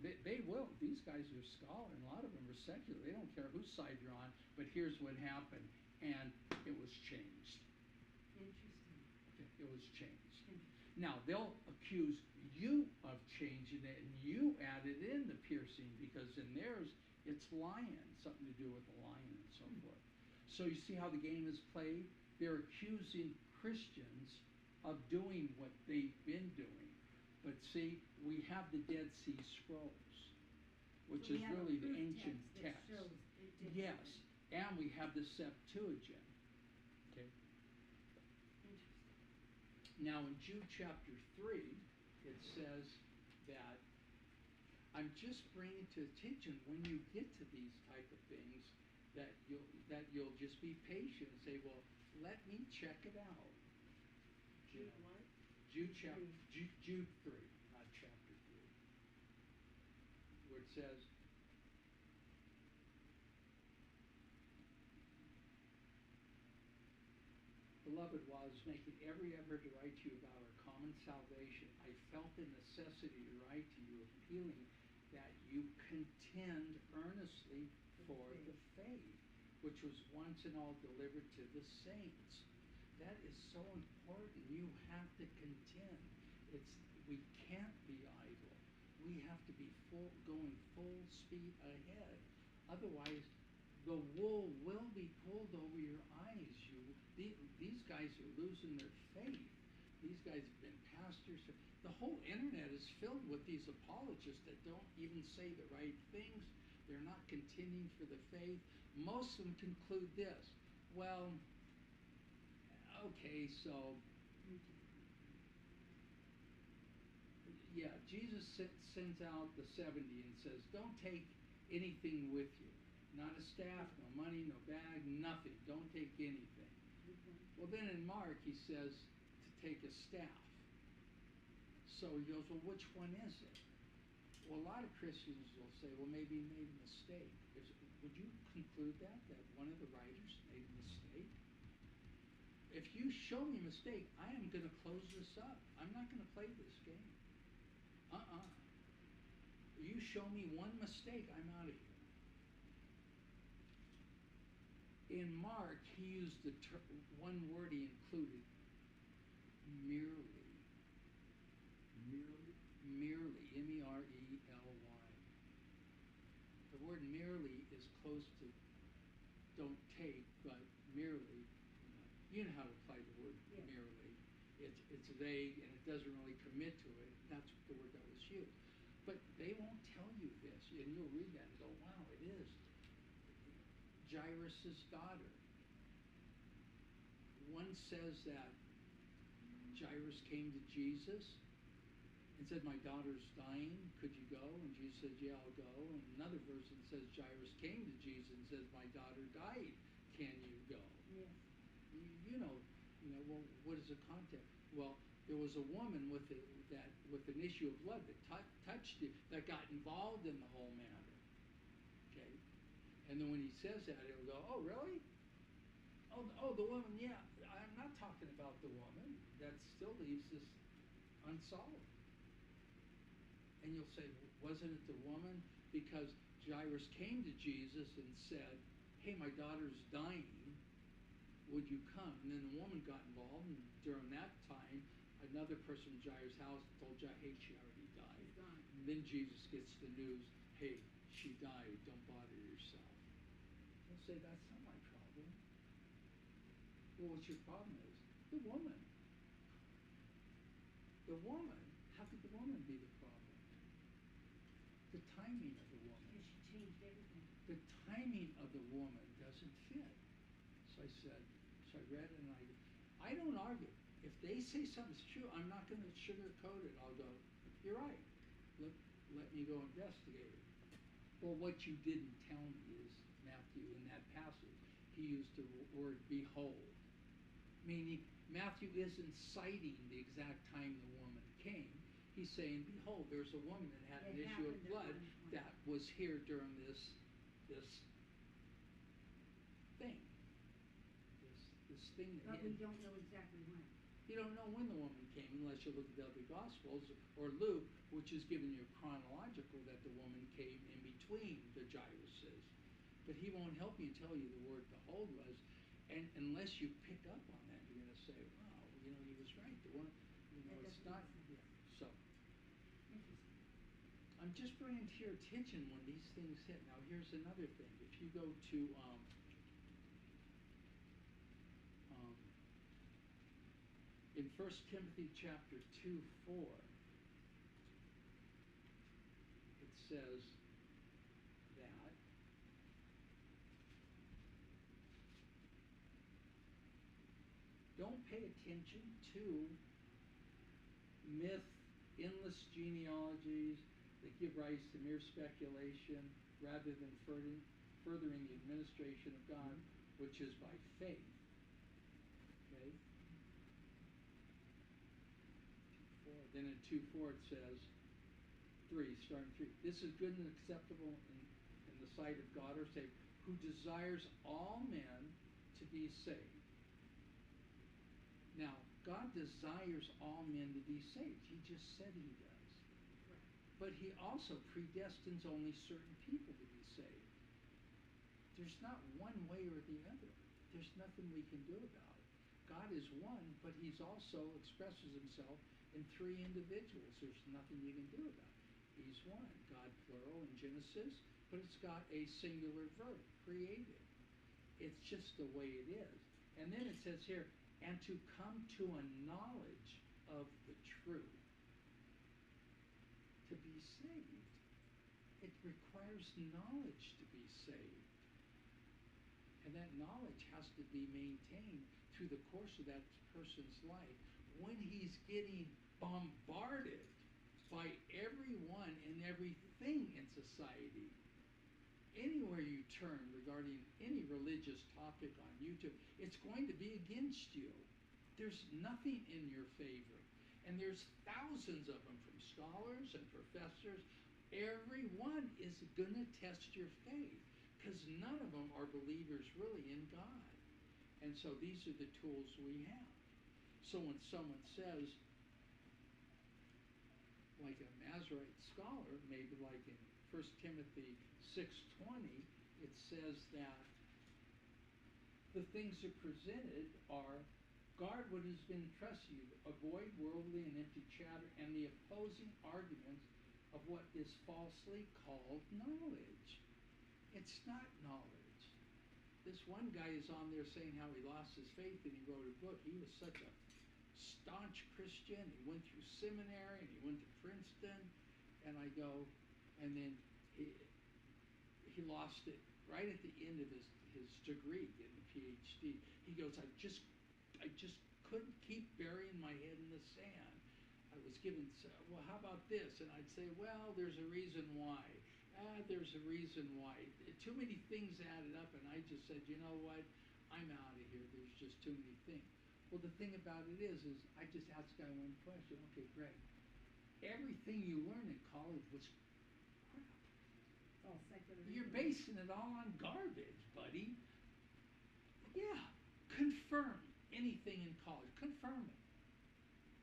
they will. These guys are scholar, and a lot of them are secular. They don't care whose side you're on. But here's what happened, and it was changed. Interesting. It was changed. Interesting. Now they'll accuse you of changing it, and you added in the piercing because in theirs it's lion, something to do with the lion and so forth. So you see how the game is played? They're accusing Christians of doing what they've been doing. But see, we have the Dead Sea Scrolls, which So is we have a really the proof ancient that text. shows it did Yes, happen. and we have the Septuagint. Okay. Interesting. Now in Jude chapter 3, it says that I'm just bringing to attention when you get to these type of things that you'll just be patient and say, well, let me check it out. You Jude know, what? Jude chapter Jude 3, not chapter 3, where it says, Beloved, while I was making every effort to write to you about our common salvation, I felt the necessity to write to you, appealing that you contend earnestly for the faith, which was once and all delivered to the saints. That is so important. You have to contend. We can't be idle. We have to be going full speed ahead. Otherwise, the wool will be pulled over your eyes. These guys are losing their faith. These guys have been pastors. The whole internet is filled with these apologists that don't even say the right things. They're not contending for the faith. Most of them conclude this. Well, okay, so yeah, Jesus sends out the 70 and says, don't take anything with you. Not a staff, no money, no bag, nothing. Don't take anything. Well, then in Mark, he says to take a staff. So he goes, well, which one is it? Well, a lot of Christians will say, well, maybe he made a mistake. Would you conclude that one of the writers made a mistake? If you show me a mistake, I am going to close this up. I'm not going to play this game. You show me one mistake, I'm out of here. In Mark, he used the one word he included, merely. Merely, M-E-R-E-L-Y. The word merely is close to don't take, but merely, you know how to apply the word merely. It's vague and it doesn't really commit to it. That's the word that was used. But they won't tell you this, and you'll read that and go, wow, it is. Jairus' daughter. One says that Jairus came to Jesus and said, my daughter's dying, could you go? And Jesus said, yeah, I'll go. And another version says Jairus came to Jesus and says, my daughter died, can you go? Yes. You know, well, what is the context? Well, there was a woman with an issue of blood that touched it, that got involved in the whole matter. Okay? And then when he says that, it'll go, oh, really? Oh, the woman, yeah. I'm not talking about the woman. That still leaves this unsolved. And you'll say, wasn't it the woman? Because Jairus came to Jesus and said, hey, my daughter's dying. Would you come? And then the woman got involved, and during that time, another person in Jairus' house told Jairus, hey, she already died. And then Jesus gets the news, hey, she died, don't bother yourself. He'll say, that's not my problem. Well, what's your problem is? The woman. The woman. How could the woman be the problem? The timing of the woman. Because she changed everything. The timing of the woman doesn't fit. So I read it and I don't argue. If they say something's true, I'm not going to sugarcoat it. I'll go, you're right. Let me go investigate it. Well, what you didn't tell me is, Matthew, in that passage, he used the word behold. Meaning, Matthew isn't citing the exact time the woman came. He's saying, behold, there's a woman that had an It issue of happened at blood one point. that was here during this thing. This thing that But we don't know exactly when. you don't know when the woman came unless you look at the other Gospels or Luke, which is giving you chronological that the woman came in between the Jairuses. But he won't help you tell you the word behold was, and unless you pick up on that, you're going to say, wow, you know, he was right. The one, you know, That it's doesn't not. make sense. Yeah, so Interesting. I'm just bringing to your attention when these things hit. Now, here's another thing. If you go to in 1 Timothy chapter 2:4, it says that don't pay attention to myth, endless genealogies that give rise to mere speculation rather than furthering the administration of God, which is by faith. Okay? 2:4. Then in 2:4 it says, 3, starting 3. This is good and acceptable in the sight of God our Savior, who desires all men to be saved. Now, God desires all men to be saved. He just said he does. Right. But he also predestines only certain people to be saved. There's not one way or the other. There's nothing we can do about it. God is one, but he's also expresses himself in 3 individuals. There's nothing you can do about it. He's one. God plural in Genesis, but it's got a singular verb, created. It's just the way it is. And then it says here, and to come to a knowledge of the truth. To be saved, it requires knowledge to be saved. And that knowledge has to be maintained through the course of that person's life when he's getting bombarded by everyone and everything in society. Anywhere you turn regarding any religious topic on YouTube, it's going to be against you. There's nothing in your favor. And there's thousands of them from scholars and professors. Everyone is going to test your faith because none of them are believers really in God. And so these are the tools we have. So when someone says, like a Nazarite scholar, maybe like in 1 Timothy 6:20, it says that the things that are presented are guard what has been entrusted to you, avoid worldly and empty chatter and the opposing arguments of what is falsely called knowledge. It's not knowledge. This one guy is on there saying how he lost his faith and he wrote a book. He was such a staunch Christian. He went through seminary and he went to Princeton. And I go, and then he lost it right at the end of his degree, getting a PhD. He goes, I just couldn't keep burying my head in the sand. I was given, well, how about this? And I'd say, well, there's a reason why. There's a reason why. Too many things added up, and I just said, you know what? I'm out of here. There's just too many things. Well, the thing about it is I just asked the guy one question. Okay, great. Everything you learned in college was crap. It's all secular. You're basing it all on garbage, buddy. Yeah, confirm anything in college. Confirm it.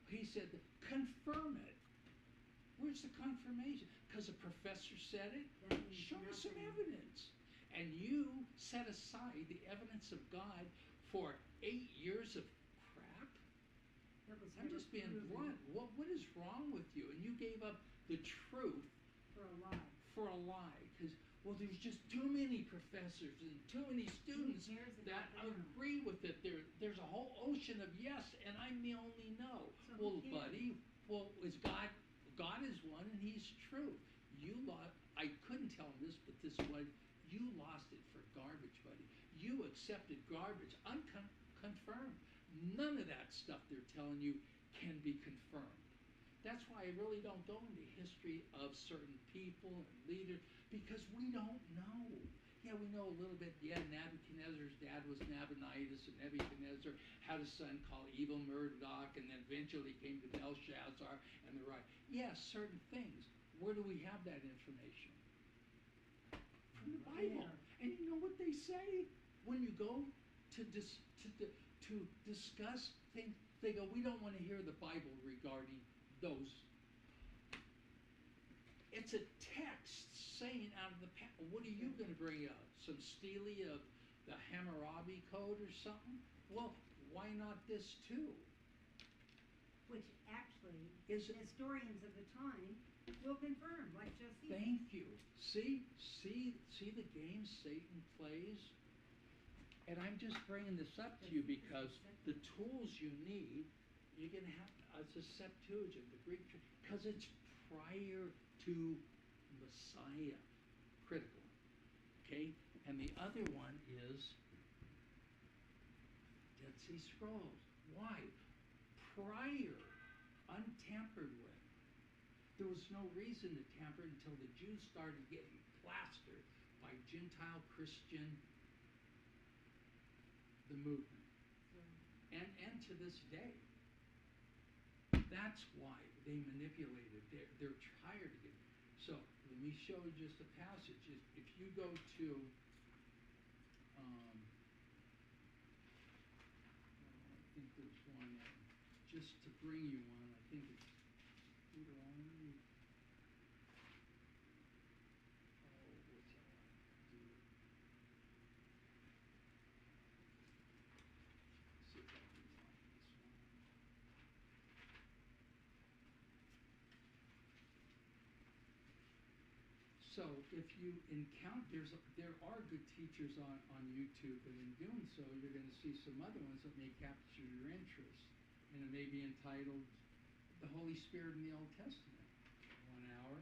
He said, confirm it. Where's the confirmation? Because a professor said it? That means Show me some nothing. evidence. And you set aside the evidence of God for 8 years of crap? That was I'm never just being proven blunt. What is wrong with you? And you gave up the truth for a lie. for a lie. Because, well, there's just too many professors and too many students cares that about them? agree with it. There's a whole ocean of yes, and I'm the only no. So Well, who cares? buddy, well, is God is one and he's true. You lost, I couldn't tell him this, but this was, you lost it for garbage, buddy. You accepted garbage, unconfirmed. None of that stuff they're telling you can be confirmed. That's why I really don't go into history of certain people and leaders, because we don't know. Yeah, we know a little bit. Yeah, Nebuchadnezzar's dad was Nabonidus, and Nebuchadnezzar had a son called Evil Murdoch, and then eventually came to Belshazzar and the right. Yeah, certain things. Where do we have that information? From the Bible. And you know what they say when you go to discuss things? They go, we don't want to hear the Bible regarding those. It's a text saying out of the past. What are you going to bring up? Some Steely of the Hammurabi Code or something? Well, why not this too? Which actually, Is the historians of the time will confirm, like Josephus. Thank you. See the game Satan plays? And I'm just bringing this up to you because the tools you need, you're going to have as a Septuagint, the Greek, because it's prior to Messiah, critical. Okay? And the other one is Dead Sea Scrolls. Why? Prior, untampered with. There was no reason to tamper until the Jews started getting plastered by Gentile Christian, the movement. And to this day. That's why they manipulated. They're tired of it. So let me show you just a passage. If you go to I think there's one just to bring you one. I think it's Deuteronomy. Oh, what's that? See if I can find this one. So if you encounter, there are good teachers on YouTube, and in doing so, you're going to see some other ones that may capture your interest. And it may be entitled The Holy Spirit in the Old Testament, 1 hour,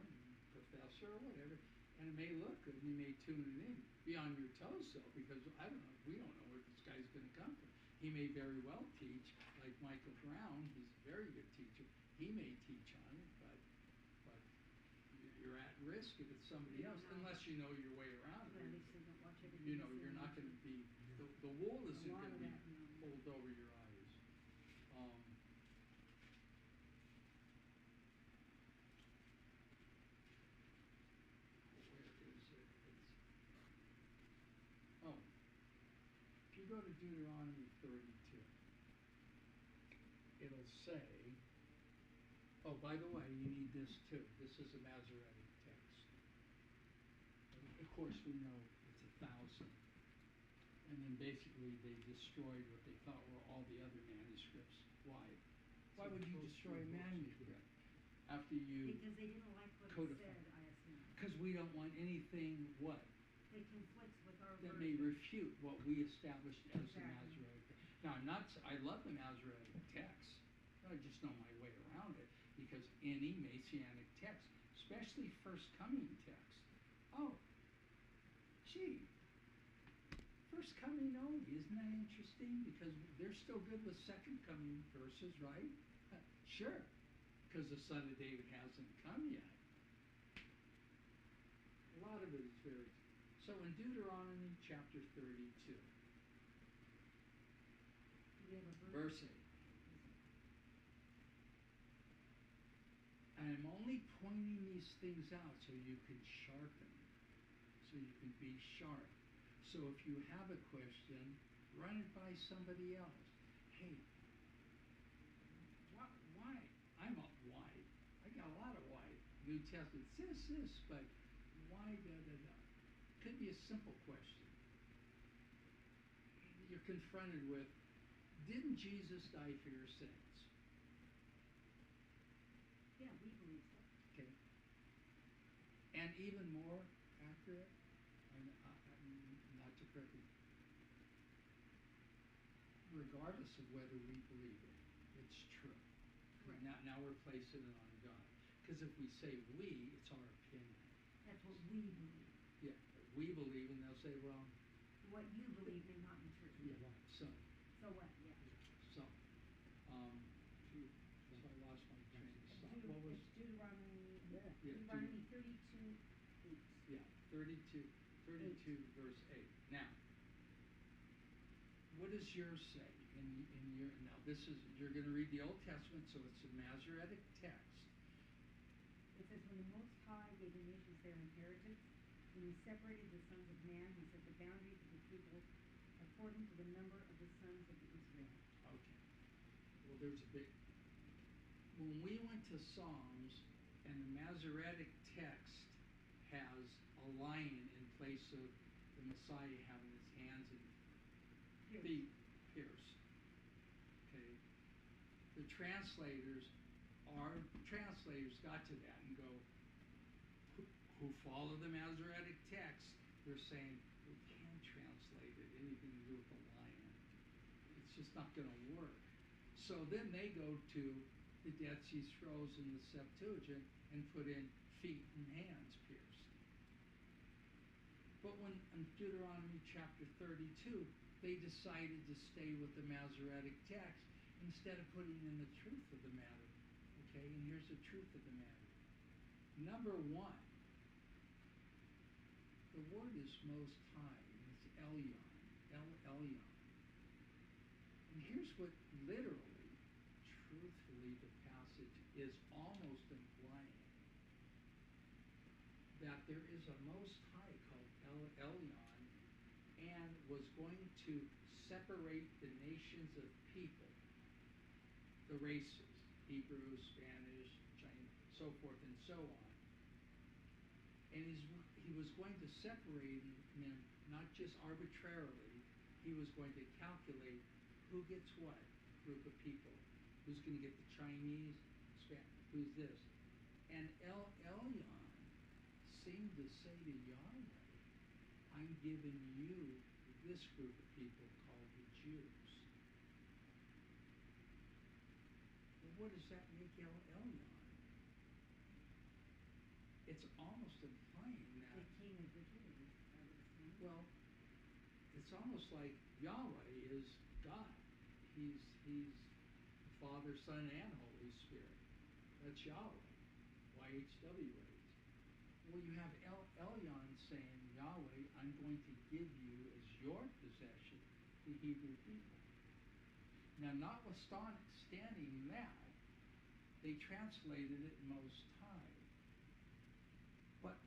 professor, or whatever. And it may look good, and you may tune it in. Be on your toes, though, because I don't know, we don't know where this guy's going to come from. He may very well teach, like Michael Brown, he's a very good teacher. He may teach on it, but you're at risk if it's somebody else, unless you know your way around But at it. least they don't watch everything. You know, you're not going to be, the wool isn't A lot going to of be that, no. pulled over your eyes. Where is it? If you go to Deuteronomy 32, it'll say, oh, by the way, you need this too. This is a Masoretic text. Of course, we know it's 1,000. And then basically they destroyed what they thought were all the other manuscripts. Why? Why would you destroy a manuscript after you? Because they didn't like what it codify? said, I assume. Because we don't want anything, what? It conflicts with our That version. may refute what we established as the Exactly. Masoretic. Now, I love the Masoretic text. I just know my way around it, because any Messianic text, especially first coming text, oh, gee, first coming only, isn't that interesting? Because they're still good with second coming verses, right? Sure, because the Son of David hasn't come yet. A lot of it is very. So in Deuteronomy chapter 32, Do we have a verse 8. I am only pointing these things out so you can sharpen, so you can be sharp. So if you have a question, run it by somebody else. Hey, why? I'm a why. I got a lot of why. New Testament says this, but why da-da-da? Could be a simple question. You're confronted with, didn't Jesus die for your sins? Yeah, we believe so. Okay. And even more accurate, not to correct you, regardless of whether we believe it, it's true. Right. Now we're placing it on God. Because if we say we, it's our opinion. That's what we believe. Yeah, we believe, and they'll say, well, What you believe may not be true. yeah, so, So what, yeah. so, so I lost my train of thought. What was, It's Deuteronomy, Yeah, Deuteronomy 32:8. yeah, 32. 32 verse 8. Now, what does yours say in your, now this is, you're going to read the Old Testament, so it's a Masoretic text. It says, when the Most High gave the nations their inheritance, when he separated the sons of man, he set the boundaries of the people according to the number of the sons of Israel. Okay. Well, there's a big, when we went to Psalms, and the Masoretic text has a lion in place of the Messiah having his hands and feet pierced. Okay. The translators got to that and go, who follow the Masoretic text, they're saying, we can't translate it anything to do with the lion. It's just not going to work. So then they go to the Dead Sea Scrolls in the Septuagint and put in feet and hands pierced. But when in Deuteronomy chapter 32, they decided to stay with the Masoretic text instead of putting in the truth of the matter. Okay, and here's the truth of the matter. Number one, the word is Most High, and it's Elyon, El-Elyon. And here's what literally, truthfully, the passage is almost implying. That there is a Most High called El-Elyon, and was going to separate the nations of people, the races, Hebrew, Spanish, Chinese, so forth and so on. And he was going to separate them not just arbitrarily, he was going to calculate who gets what group of people. Who's going to get the Chinese, Spanish, who's this? And El-Elyon seemed to say to Yahweh, I'm giving you this group of people called the Jews. Well, what does that make El-Elyon? It's almost implying that. The king of the Jews, I would assume. Well, it's almost like Yahweh is God. He's Father, Son, and Holy Spirit. That's Yahweh. YHWH. Well, you have El-Elyon saying, Yahweh, I'm going to give you as your possession the Hebrew people. Now, notwithstanding that, they translated it Most High. But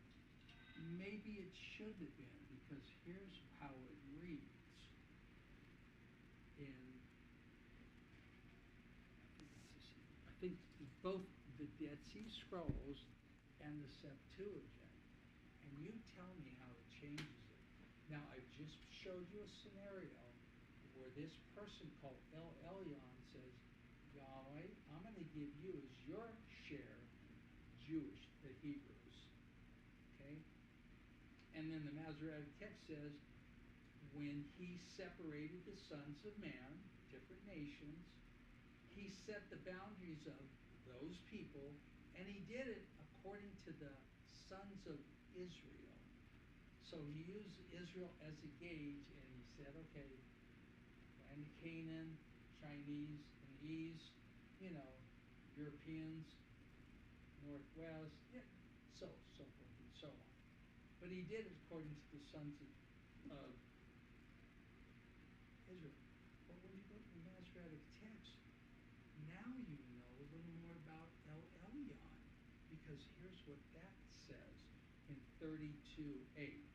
maybe it should have been, because here's how it reads in, I think both the Dead Sea Scrolls and the Septuagint. And you tell me how it changes it. Now, I've just showed you a scenario where this person called El-Elyon says, Yahweh, I'm going to give you as your share Jewish, the Hebrews. Okay? And then the Masoretic text says, when he separated the sons of man, different nations, he set the boundaries of those people, and he did it according to the sons of Israel. So he used Israel as a gauge, and he said, okay, land of Canaan, Chinese in the east, Europeans, northwest, so forth and so on. But he did it according to the sons of Israel. But when you go to the Masoretic text, now you know a little more about El-Elyon, because here's what that says in 32:8.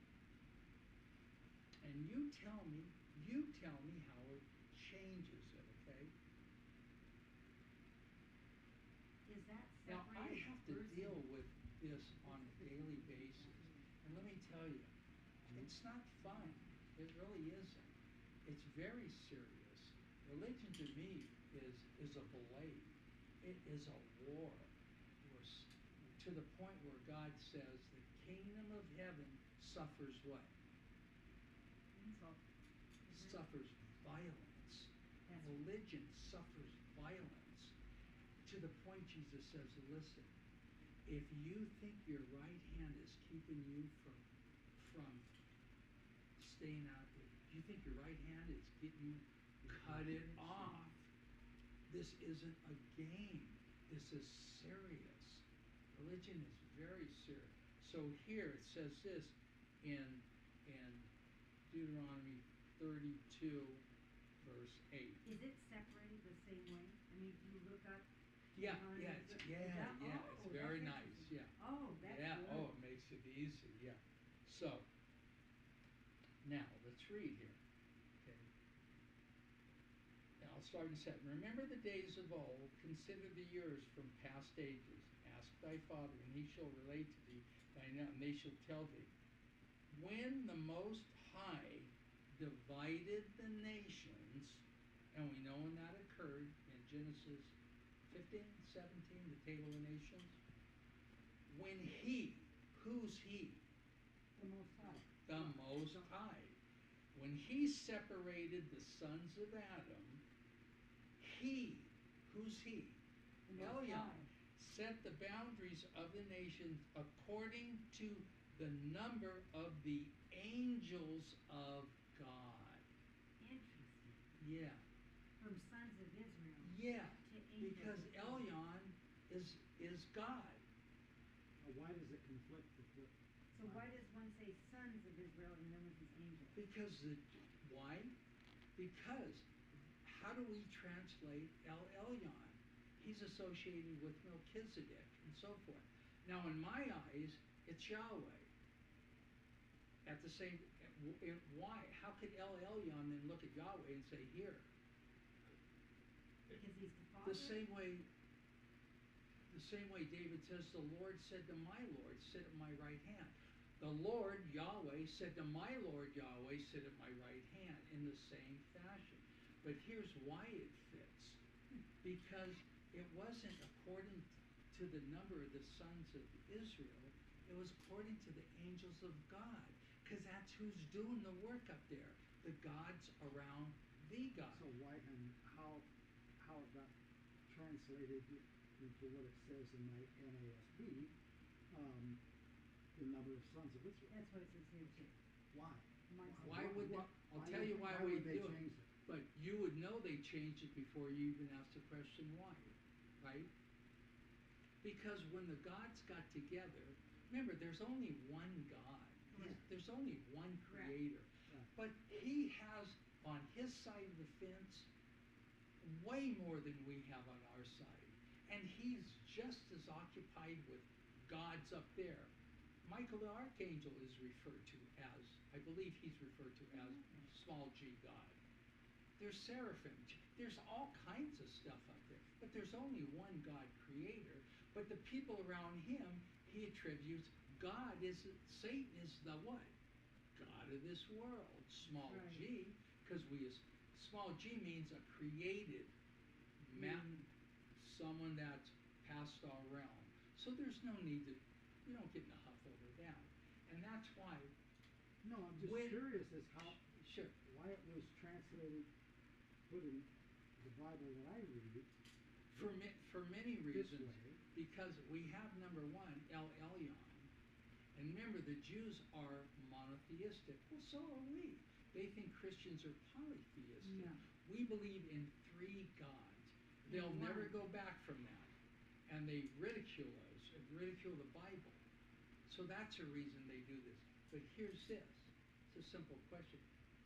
And you tell me how it changes it, okay? Is that Now, I separated have to person? deal with this on a daily basis. And let me tell you, it's not fun. It really isn't. It's very serious. Religion to me is a blade. It is a war. To the point where God says the kingdom of heaven suffers what? Insult. Suffers violence. That's Religion suffers violence. To the point Jesus says, listen, if you think your right hand is keeping you from staying out, if you think your right hand is getting you, cut it off. This isn't a game. This is serious. Religion is very serious. So here it says this in in Deuteronomy 32, verse 8. Is it separated the same way? I mean, do you look up? Yeah, Deuteronomy yeah, is it's, it- yeah, is that- yeah, oh, it's that's very nice, interesting. yeah. Oh, that's Yeah, good. oh, it makes it easy, yeah. So, now, let's read here, okay? And I'll start in 7. Remember the days of old, consider the years from past ages. Ask thy father, and he shall relate to thee, and they shall tell thee. When the Most High divided the nations, and we know when that occurred in Genesis 15, 17, the table of nations. When he, who's he? The Most High. The Most High. When he separated the sons of Adam, he, who's he? The Most Elyon, High. set the boundaries of the nations according to the number of the angels of God. Interesting. Yeah, From sons of Israel yeah, to angels. because of God. Elyon is God. Why does it conflict with what? So why does one say sons of Israel and then one says angels? Because why? Because how do we translate Elyon? He's associated with Melchizedek and so forth. Now, in my eyes, it's Yahweh. At the same, why? How could Elyon then look at Yahweh and say, here? Because he's the Father? The same way David says, the Lord said to my Lord, sit at my right hand. The Lord, Yahweh, said to my Lord, Yahweh, sit at my right hand, in the same fashion. But here's why it fits. Because it wasn't according to the number of the sons of Israel. It was according to the angels of God. Because that's who's doing the work up there. The gods around the God. So why and how it got translated into what it says in my NASB, the number of sons of Israel. That's what it says here too. Why? Mine's Why would they? I'll tell you why would we they do it. change it? But you would know they changed it before you even asked the question why, right? Because when the gods got together, remember, there's only one God. Correct. There's only one Correct. creator. Right. But he has on his side of the fence way more than we have on our side. And he's just as occupied with gods up there. Michael the Archangel is referred to as, I believe he's referred to as small g God. There's seraphim. There's all kinds of stuff up there. But there's only one God creator. But the people around him, he attributes God is, Satan is the what? God of this world. Small Right. g, because small g means a created man, someone that's past our realm. So there's no need to, we don't get in a huff over that. And that's why, No, I'm just When- curious as how, sure, why it was translated, put in the Bible that I read for many this reasons, way. because we have number one, Elyon. And remember, the Jews are monotheistic. Well, so are we. They think Christians are polytheistic. No. We believe in 3 gods. They'll In never one. go back from that. And they ridicule us and ridicule the Bible. So that's a reason they do this. But here's this. It's a simple question.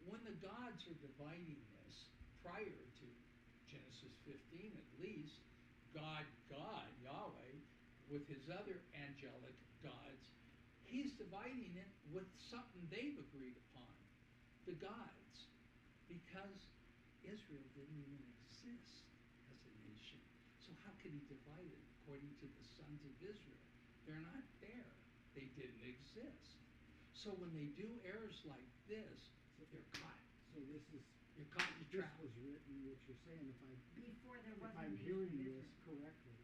When the gods are dividing this, prior to Genesis 15 at least, God, Yahweh, with his other angelic gods, he's dividing it with something they've agreed upon. The gods. Because Israel didn't even exist as a nation. So how could he divide it according to the sons of Israel? They're not there. They didn't exist. So when they do errors like this, they're caught. So this is, You're caught in the this trap. was written, what you're saying, Before there if was a I'm nation hearing of this Israel. correctly,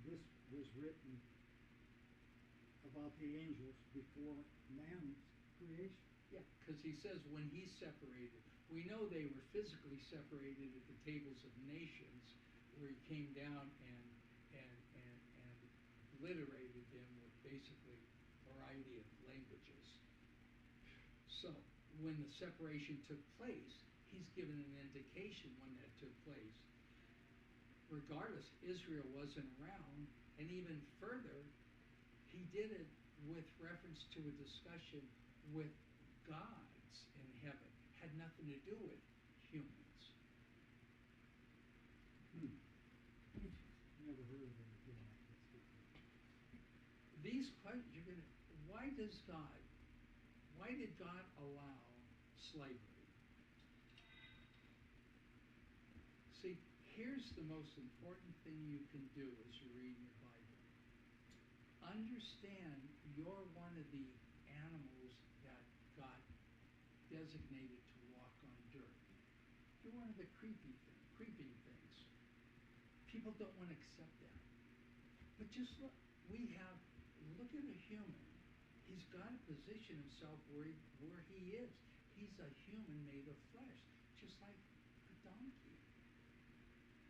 this was written about the angels before man's creation. Yeah, because he says when he's separated, we know they were physically separated at the tables of nations, where he came down and obliterated them with basically a variety of languages. So when the separation took place, he's given an indication when that took place. Regardless, Israel wasn't around, and even further, he did it with reference to a discussion with gods in heaven had nothing to do with humans. Never heard of anything like this before. These questions, why did God allow slavery? See, here's the most important thing you can do as you read your Bible. Understand you're one of the animals that got designated to walk on dirt. You're one of the creeping things. People don't want to accept that. But just look at a human. He's got to position himself where he is. He's a human made of flesh, just like a donkey.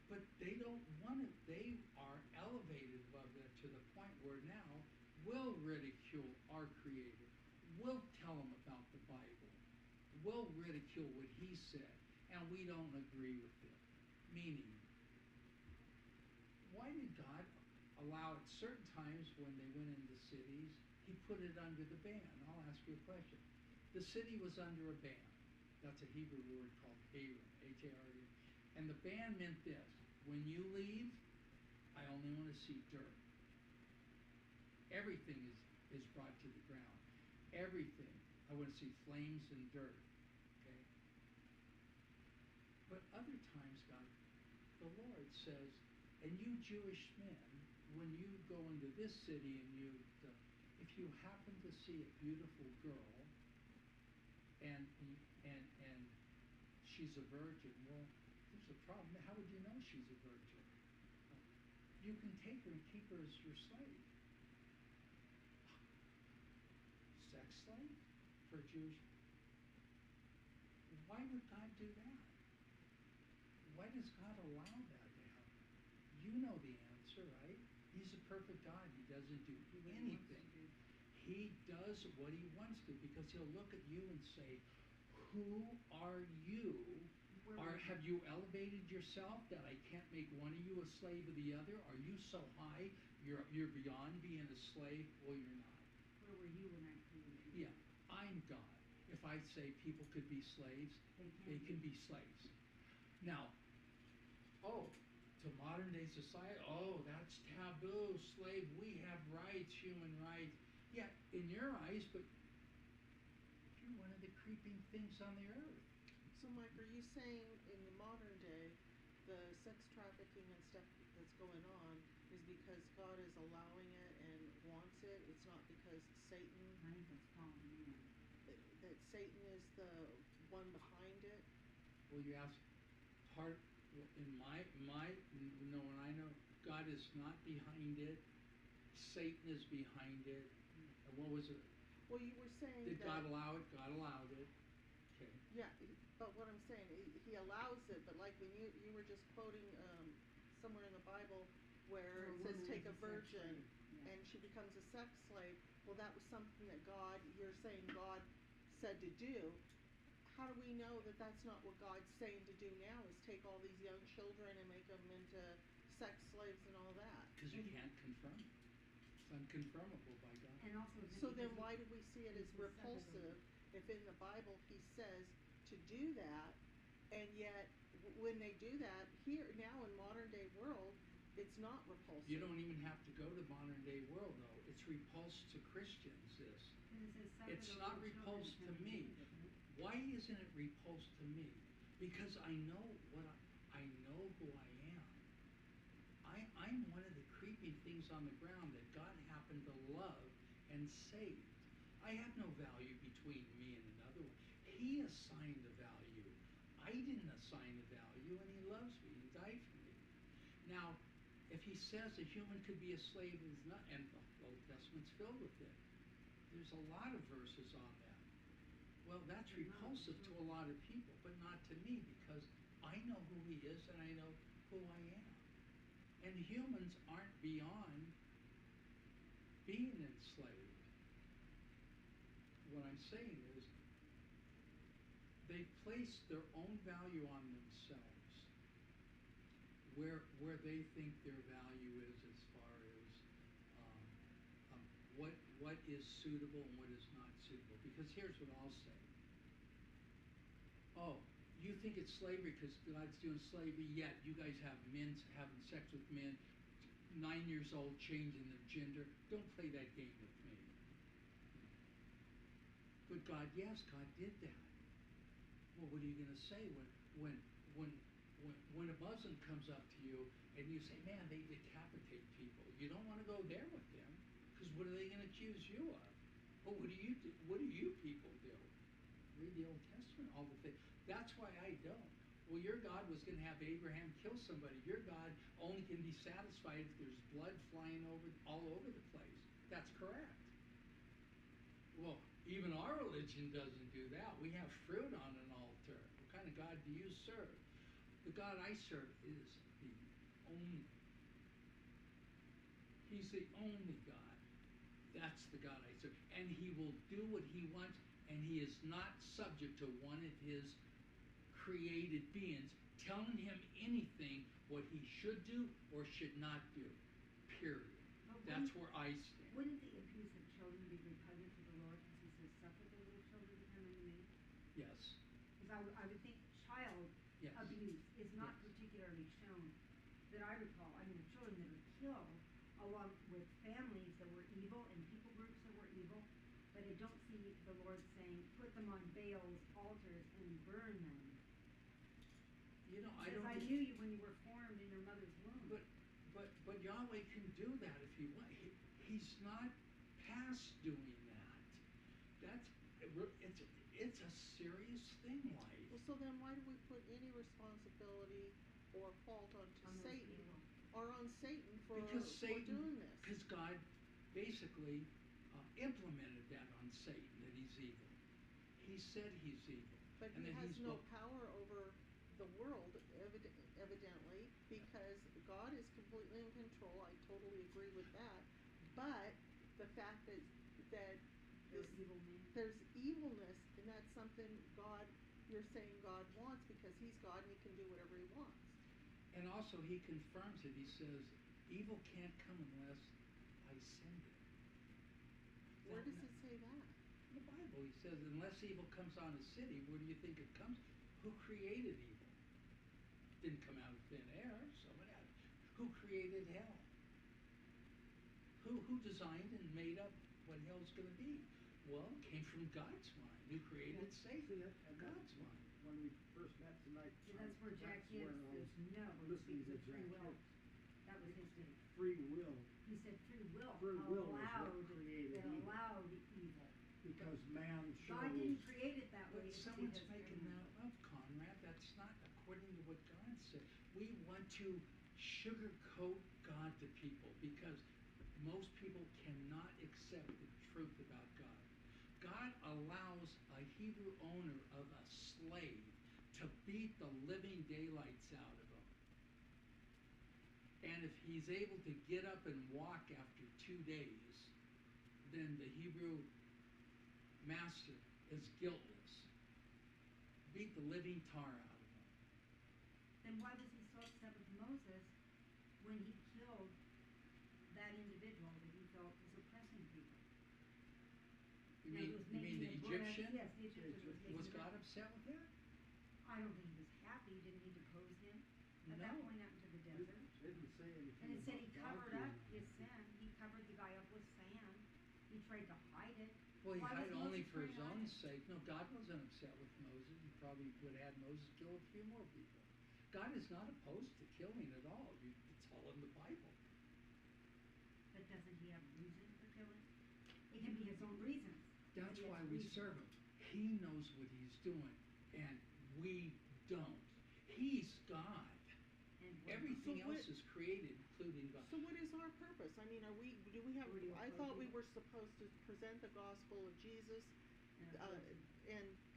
But they don't want it. They are elevated above that to the point where now we'll ridicule our Creator. We'll tell him about the Bible. We'll ridicule what he said, and we don't agree with it. Meaning, why did God allow at certain times when they went into cities, he put it under the ban? I'll ask you a question. The city was under a ban. That's a Hebrew word called Harim, H-A-R-E. And the ban meant this: when you leave, I only want to see dirt. Everything is brought to the ground. Everything. I want to see flames and dirt. Okay? But other times, God, the Lord says, and you Jewish men, when you go into this city and if you happen to see a beautiful girl and she's a virgin, well, there's a problem. How would you know she's a virgin? You can take her and keep her as your slave. Sex slave for a Jewish? Why would God do that? Why does God allow that to happen? You know the answer, right? He's a perfect God. He doesn't do anything. He does what he wants to, because he'll look at you and say, who are you? Have you elevated yourself that I can't make one of you a slave of the other? Are you so high you're beyond being a slave? Well, you're not. Where were you when I created you? Yeah, I'm God. If I say people could be slaves, they can be slaves. Now, to modern day society, that's taboo, slave, we have rights, human rights. Yeah, in your eyes, but you're one of the creeping things on the earth. So Mike, are you saying in the modern day, the sex trafficking and stuff that's going on is because God is allowing it and wants it? It's not because Satan, I think that's fallen man. that Satan is the one behind it? Well, you ask in my no, and I know God is not behind it. Satan is behind it. And what was it? Well, you were saying Did God allow it? God allowed it. Okay. Yeah, but what I'm saying, he allows it, but like when you were just quoting somewhere in the Bible where it says take a virgin and she becomes a sex slave, well, that was something that you're saying God said to do. How do we know that that's not what God's saying to do now, is take all these young children and make them into sex slaves and all that? Because you can't confirm it. It's unconfirmable by God. And also, So then why do we see it as repulsive if in the Bible he says to do that, and yet when they do that here now in modern day world, it's not repulsive? You don't even have to go to modern day world though. It's repulsed to Christians. It's not repulsed to me. Why isn't it repulsed to me? Because I know I know who I am. I'm one of the creeping things on the ground that God happened to love and saved. I have no value between me and another one. He assigned a value. I didn't assign a value, and he loves me. He died for me. Now, if he says a human could be a slave, and the Old Testament's filled with it. There's a lot of verses on that. Well, that's repulsive to a lot of people, but not to me, because I know who he is and I know who I am. And humans aren't beyond being enslaved. What I'm saying is, they place their own value on themselves, where they think their value is as far as what what is suitable and what is not suitable. Because here's what I'll say. Oh, you think it's slavery because God's doing slavery, yet you guys have men having sex with men, 9 years old changing their gender. Don't play that game with me. But God, yes, God did that. Well, what are you going to say when a Muslim comes up to you and you say, man, they decapitate people? You don't want to go there with them, because what are they going to accuse you of? Well, what do you do? What do you people do? Read the Old Testament, all the things. That's why I don't. Well, your God was going to have Abraham kill somebody. Your God only can be satisfied if there's blood flying all over the place. That's correct. Well, even our religion doesn't do that. We have fruit on an altar. What kind of God do you serve? The God I serve is the only. He's the only God. That's the God I serve. And he will do what he wants, and he is not subject to one of his created beings telling him anything what he should do or should not do. Period. That's where I stand. Wouldn't the abuse of children be repugnant to the Lord, because he says, suffer the little children to come unto me? Yes. Because I would think child Yes. abuse is not Yes. particularly shown that I recall. I mean, the children that were killed along with families that were evil and people groups that were evil, but I don't see the Lord saying, put them on Baal's altars and burn them. You know, I Because don't. I knew you when you were formed in your mother's womb. But Yahweh can do that if he wants. He's not past doing that. It's a serious thing, life. Well, so then why do we put any responsibility or fault onto On those Satan people. or on Satan for Satan, doing this? because God basically implemented that on Satan, that he's evil. He said he's evil. But and he that has he's no power over the world, evidently, because God is completely in control. I totally agree with that. But the fact that They're this, evil men. there's evilness, and that's something you're saying God wants, because he's God and he can do whatever he wants. And also he confirms it. He says, evil can't come unless I send it. Where does it say that? In the Bible, he says, unless evil comes on a city, where do you think it comes? Who created evil? Didn't come out of thin air. Somebody else. Who created hell? Who designed and made up what hell's going to be? Well, it came from God's mind. Who created Satan? See, and God's mind. when we first met tonight, See, that's where Jack where is. I There's was no listening speaks to of free Jack will. Hibbs. That was his thing. Free will, He said free will Free will is what allowed created that evil. allowed evil. because man God chose. didn't create it that way. But It's someone's because making that up, Conrad. That's not according to what God said. We want to sugarcoat God to people because most people cannot accept the truth about God. God allows a Hebrew owner of a slave to beat the living daylights out of him. And if he's able to get up and walk after 2 days, then the Hebrew master is guiltless. Beat the living tar out of him. Then why was he so upset with Moses when he killed that individual that he felt was oppressing people? You Now, mean, he was you mean making the the bread- Egyptian? Yes, the Egyptian was making Was the God bread. upset with that? I don't think he was happy. Didn't he depose him at that No. point out into the It desert? didn't say anything. And it said he about covered God up doing his that. sin. He covered the guy up with sand. He tried to hide it. Well, he Why was hid only Moses for his trying to own hide it? sake. No, God wasn't upset with Moses. He probably would have had Moses kill a few more people. God is not opposed to killing at all. It's all in the Bible. But doesn't he have reason for killing? It can be his own reasons. but That's he has why we reason. serve him. He knows what he's doing, and we don't. He's God. And what- Everything So else is created, including God. So what is our purpose? I mean, do we have, Were you I thought we opposing? were supposed to present the gospel of Jesus, and opposing.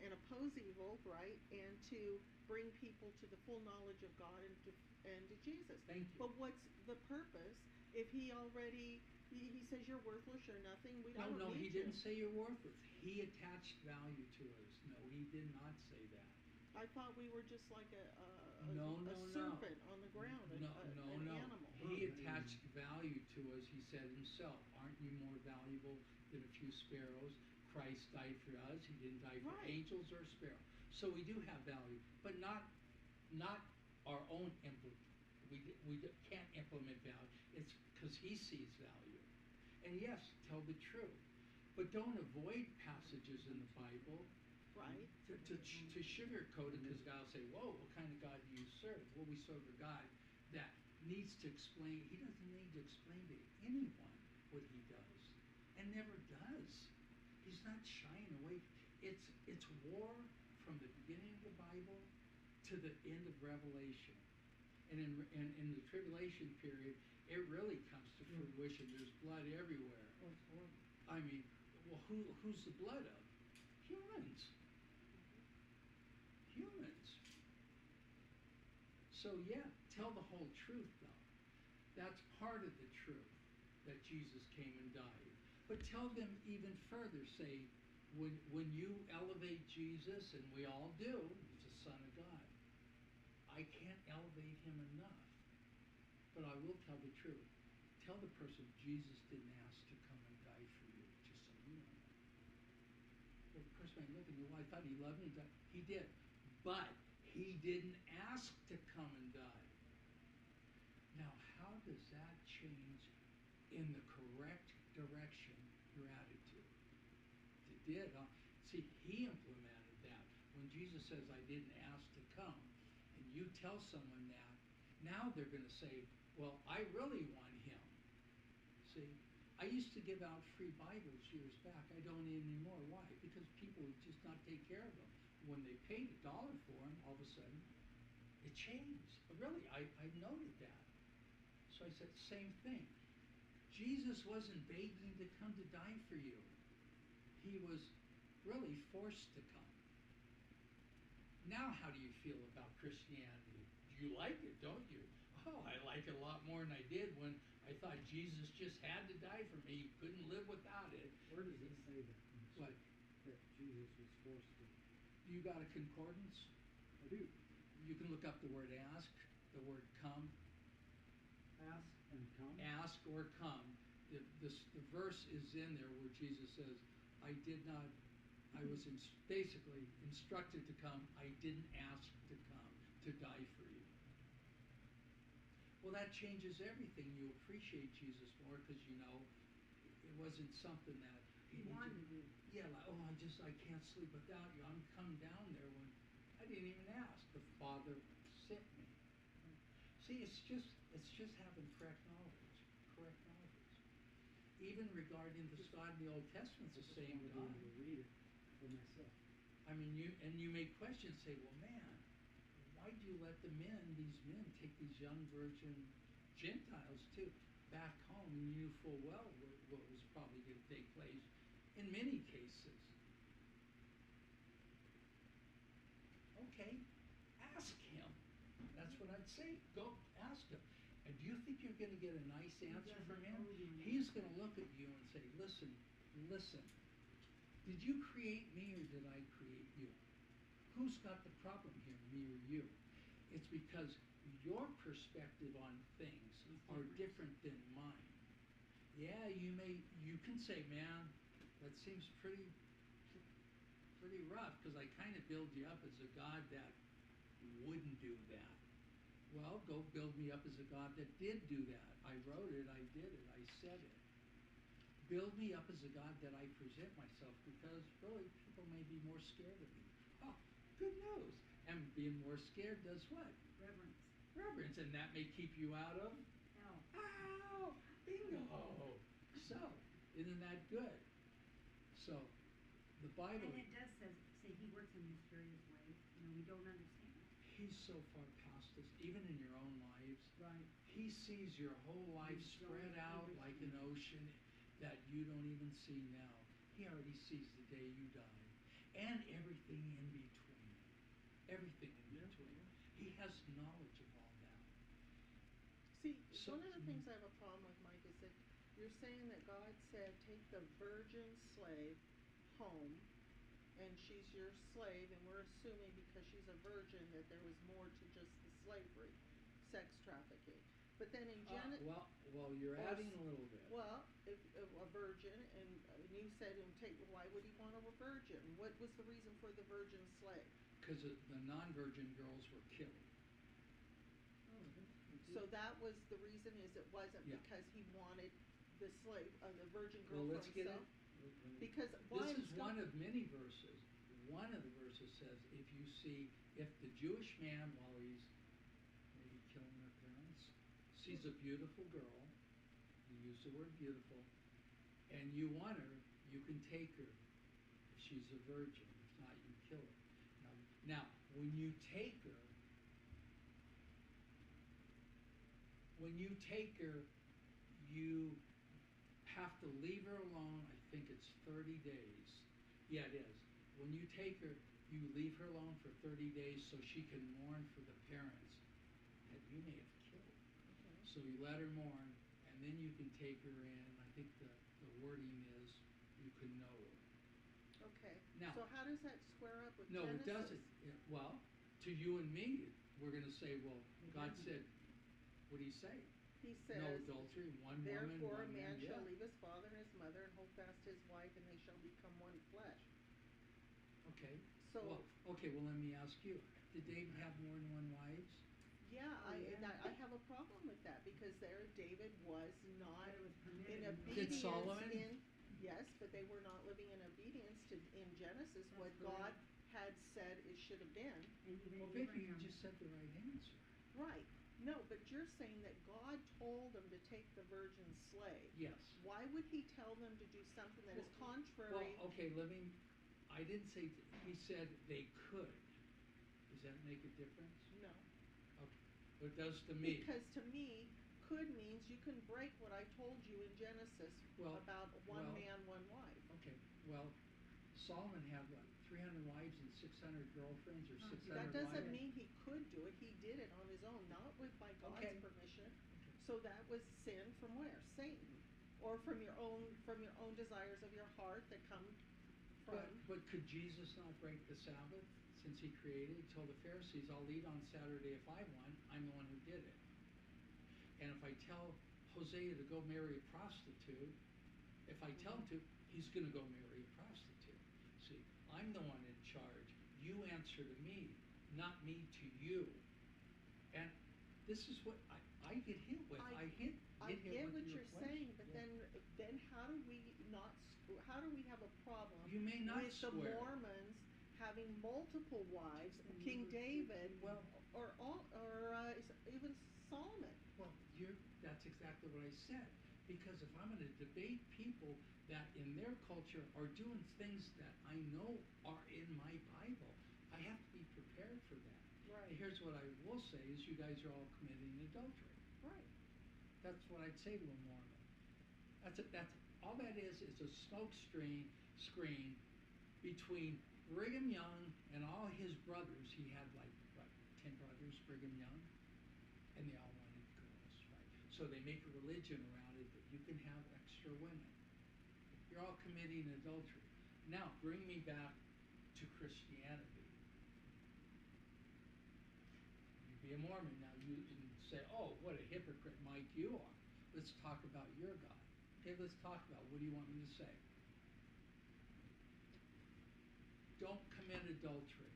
and oppose evil, right? And to bring people to the full knowledge of God and to Jesus. Thank you. But what's the purpose if he already, he says you're worthless, you're nothing, we don't No, he need you. didn't say you're worthless. He attached value to us. No, he did not say that. I thought we were just like a No. serpent on the ground, an No. animal. He attached value to us. He said himself, aren't you more valuable than a few sparrows. Christ died for us. He didn't die for Right. angels or sparrows. So we do have value, but not our own can't implement value. It's because he sees value. And yes, tell the truth, but don't avoid passages in the Bible Right. to sugarcoat it, because God will say, whoa, what kind of God do you serve? Well, we serve a God that needs to explain. He doesn't need to explain to anyone what he does, and never does. He's not shying away. It's war from the beginning of the Bible to the end of Revelation. And in the tribulation period, it really comes to fruition. There's blood everywhere. Oh, it's horrible. I mean, well, who's the blood of? Humans. Humans. So yeah, tell the whole truth though. That's part of the truth, that Jesus came and died. But tell them even further, say, when you elevate Jesus, and we all do, he's the Son of God, I can't elevate him enough. But I will tell the truth. Tell the person Jesus didn't ask to come and die for you, just so you know. Well, the person might look and go, well, I thought he loved me. He did. But he didn't ask to come and die. Now, how does that change in the correct direction your attitude? It did. See, he implemented that. When Jesus says, I didn't ask to come, and you tell someone that, now they're going to say, well, I really want him. See, I used to give out free Bibles years back. I don't anymore. Why? Because people would just not take care of them. When they paid $1 for them, all of a sudden, it changed. Really, I noted that. So I said, same thing. Jesus wasn't begging to come to die for you. He was really forced to come. Now, how do you feel about Christianity? You like it, don't you? Oh, I like it a lot more than I did when I thought Jesus just had to die for me. He couldn't live without it. Where does it say that? What? That Jesus was forced to. You got a concordance? I do. You can look up the word ask, the word come. Ask and come. Ask or come. The verse is in there where Jesus says, I was basically instructed to come. I didn't ask to come to die for you. Well, that changes everything. You appreciate Jesus more because you know it wasn't something that He wanted to do. Yeah, like, oh, I can't sleep without you. I'm coming down there when I didn't even ask. The Father sent me. See, it's just having correct knowledge. Correct knowledge. Even regarding this God in the Old Testament, it's the same I God. just wanted to read it for myself. I mean, you may question, say, well, man, why do you let these men take these young virgin Gentiles too back home? And you knew full well what was probably going to take place in many cases. Okay, ask him. That's what I'd say. Go ask him. And do you think you're going to get a nice answer from him? He's going to look at you and say, listen, did you create me or did I create you? Who's got the problem here, me or you? It's because your perspective on things are different than mine. Yeah, you can say, man, that seems pretty rough because I kind of build you up as a God that wouldn't do that. Well, go build me up as a God that did do that. I wrote it, I did it, I said it. Build me up as a God that I present myself, because really people may be more scared of me. Oh, good news. And being more scared does what? Reverence. Reverence, and that may keep you out of Hell. ow, bingo. So, isn't that good? So, the Bible. And it does say he works in mysterious ways. We don't understand. He's so far past us, even in your own lives. Right. He sees your whole life We don't spread out like an understand. ocean that you don't even see now. He already sees the day you die and everything in between. Everything in between. He has knowledge of all that. See, So- one of the things I have a problem with, Mike, is that you're saying that God said, take the virgin slave home, and she's your slave, and we're assuming because she's a virgin that there was more to just the slavery, sex trafficking. But then in Genesis, Well, you're Or adding s- a little bit. well, if a virgin, and you said him take, why would he want a virgin? What was the reason for the virgin slave? Because the non-virgin girls were killed. Oh, So that was the reason, is it wasn't Yeah. because he wanted the slave, the virgin girl Well, for let's get himself? it. Because why This I'm is stop- one of many verses. One of the verses says, if the Jewish man, while he's maybe killing their parents, sees a beautiful girl, you use the word beautiful, and you want her, you can take her if she's a virgin. If not, you kill her. Now, when you take her, you have to leave her alone. I think it's 30 days. Yeah, it is. When you take her, you leave her alone for 30 days so she can mourn for the parents that you may have killed. Okay. So you let her mourn, and then you can take her in. I think the wording is you can know her. Okay, Now- so how does that square up with No, Genesis? it doesn't. Well, to you and me, we're going to say, well, God said, what did he say? He No says, adultery, one woman, therefore a one man shall yeah. leave his father and his mother and hold fast his wife, and they shall become one flesh. Okay. So, Well, let me ask you, did David have more than one wives? yeah, Oh, yeah. I have a problem with that, because there David was not But it was in permitted. obedience Solomon? yes, but they were not living in obedience to, in Genesis, what That's God correct. had said it should have been. And even Well, Vicky, you Abraham. just said the right answer. Right. No, but you're saying that God told them to take the virgin slave. Yes. Why would he tell them to do something that is Well, contrary? okay, I didn't say, he said they could. Does that make a difference? No. Okay. But it does to me. Because to me, could means you can break what I told you in Genesis Well, about one well- man, one wife. Okay, well, Solomon had what, 300 wives and 600 girlfriends or 600 That wives? doesn't mean he could do it. He did it on his own, not by God's Okay. permission. So that was sin from where? Satan, or from your own desires of your heart that come from. But could Jesus not break the Sabbath since he created? He told the Pharisees, I'll eat on Saturday if I want. I'm the one who did it. And if I tell Hosea to go marry a prostitute, if I tell him to, he's going to go marry a prostitute. See, I'm the one in charge. You answer to me, not me to you. And this is what I get hit with. I get I hit get with what your you're question. saying, but Yeah. then how do we how do we have a problem You may not with swear. the Mormons having multiple wives, King David, Well- even Solomon? Well, that's exactly what I said. Because if I'm going to debate people that in their culture are doing things that I know are in my Bible, I have to be prepared for that. Right. And here's what I will say is you guys are all committing adultery. Right. That's what I'd say to a Mormon. That's all that is a smoke screen between Brigham Young and all his brothers. He had like what, 10 brothers, Brigham Young, and they all wanted girls, right? So they make a religion around it that you can have extra women. You're all committing adultery. Now bring me back to Christianity. You be a Mormon now. You can say, "Oh, what a hypocrite, Mike, you are." Let's talk about your God. Okay, let's talk about what do you want me to say? Don't commit adultery.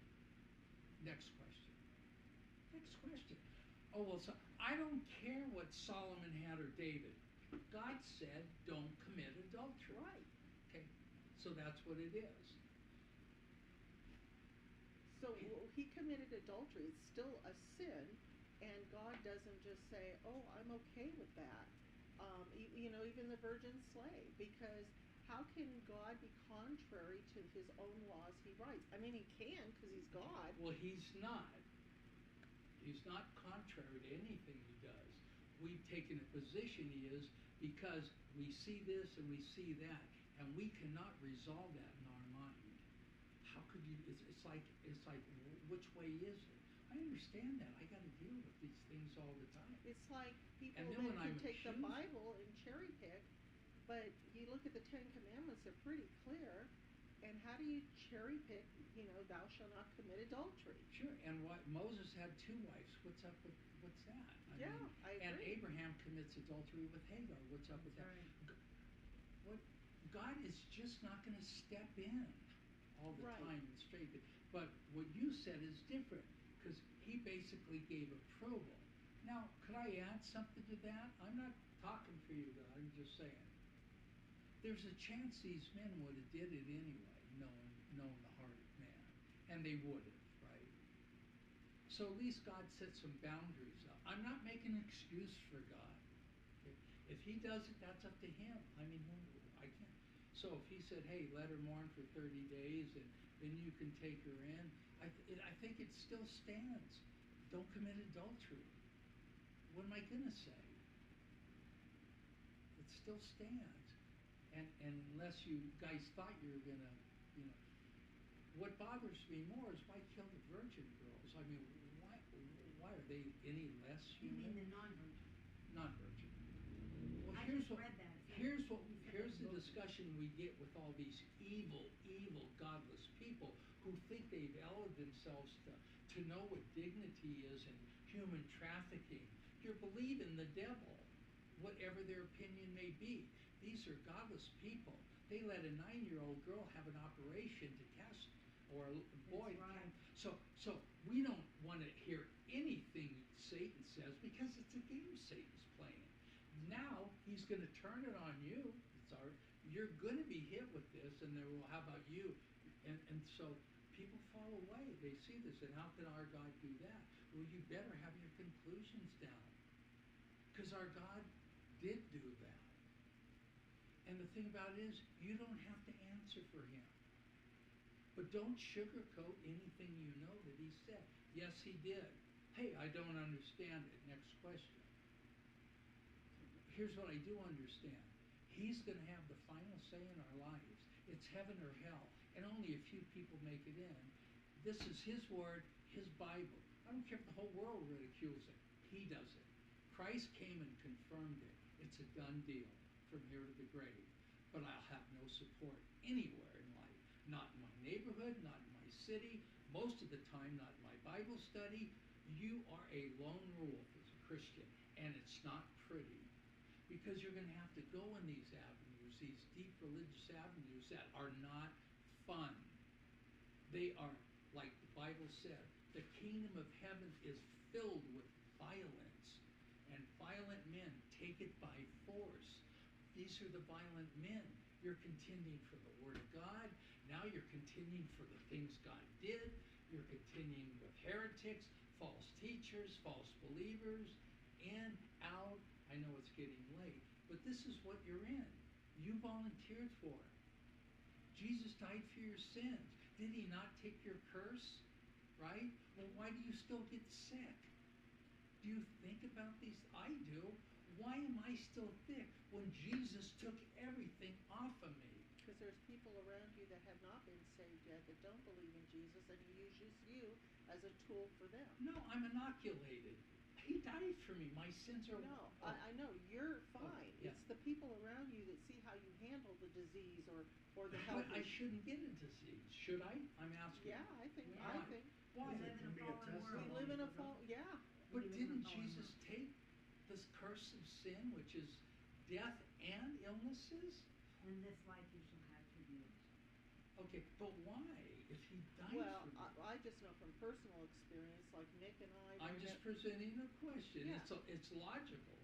Next question. Next question. Oh, well, so I don't care what Solomon had or David. God said, don't commit adultery. Right. Okay, so that's what it is. So he committed adultery. It's still a sin, and God doesn't just say, "Oh, I'm okay with that." Even the virgin slave, because how can God be contrary to his own laws he writes? I mean, he can because he's God. Well, he's not. He's not contrary to anything he does. We've taken a position he is because we see this and we see that, and we cannot resolve that in our mind. How could you? It's like which way is it? I understand that. I got to deal with these things all the time. It's like people And that then when can I'm take the accused- Bible and cherry pick, but you look at the Ten Commandments; they're pretty clear. And how do you cherry pick? Thou shalt not commit adultery. Sure. And what Moses had 2 wives. What's up with what's that? Yeah, I And agree. Abraham commits adultery with Hagar. What's up with that? That's right. What God is just not going to step in all the Right. time and straight. But what you said is different because he basically gave approval. Now, could I add something to that? I'm not talking for you, God. I'm just saying. There's a chance these men would have did it anyway, knowing the heart of man, and they would have, right? So at least God set some boundaries up. I'm not making an excuse for God. If he does it, that's up to him. I mean, I can't. So if he said, hey, let her mourn for 30 days and then you can take her in, I think it still stands. Don't commit adultery. What am I going to say? It still stands. And unless you guys thought you were going to, you know. What bothers me more is why kill the virgin girls? I mean, why are they any less You mean human? the non-virgin? Non-virgin. Well, I here's just what, read that. here's what, You said here's it the in discussion we get with all these evil, godless people who think they've elevated themselves to know what dignity is in human trafficking. You're believing the devil, whatever their opinion may be. These are godless people. They let a 9-year-old girl have an operation to cast, or a boy. That's right. So we don't want to hear anything Satan says because it's a game Satan's playing. Now he's going to turn it on you. You're going to be hit with this, and they will. How about you? And so people fall away. They see this, and how can our God do that? Well, you better have your conclusions down, because our God did do that. And the thing about it is, you don't have to answer for him. But don't sugarcoat anything you know that he said. Yes, he did. Hey, I don't understand it. Next question. Here's what I do understand. He's going to have the final say in our lives. It's heaven or hell, and only a few people make it in. This is his word, his Bible. I don't care if the whole world ridicules it. He does it. Christ came and confirmed it. It's a done deal from here to the grave. But I'll have no support anywhere in life. Not in my neighborhood, not in my city, most of the time not in my Bible study. You are a lone wolf as a Christian, and it's not pretty. Because you're going to have to go in these avenues, these deep religious avenues that are not fun. They are, like the Bible said, the kingdom of heaven is filled with violence, and violent men take it by force. These are the violent men. You're contending for the Word of God. Now you're contending for the things God did. You're contending with heretics, false teachers, false believers, in, out. I know it's getting late, but this is what you're in. You volunteered for it. Jesus died for your sins. Did he not take your curse? Right? Well, why do you still get sick? Do you think about these? I do. Why am I still sick when Jesus took everything off of me? Because there's people around you that have not been saved yet, that don't believe in Jesus, and he uses you as a tool for them. No, I'm inoculated. He died for me. My sins are... No, I know, you're fine. yeah. It's the people around you that see how you handle the disease or the But health I issue. shouldn't get a disease. Should I? I'm asking. Yeah, I think, Yeah. I think. Why? We live in a Can be a fallen test world. We live in a fall, yeah. But We live in a didn't fallen Jesus world. take this curse of sin, which is death and illnesses? In this life you shall have tribulation. Okay, but why? If he died Well, for me. I just know from personal experience, like Nick and I. I'm just presenting a question. Yeah. It's logical.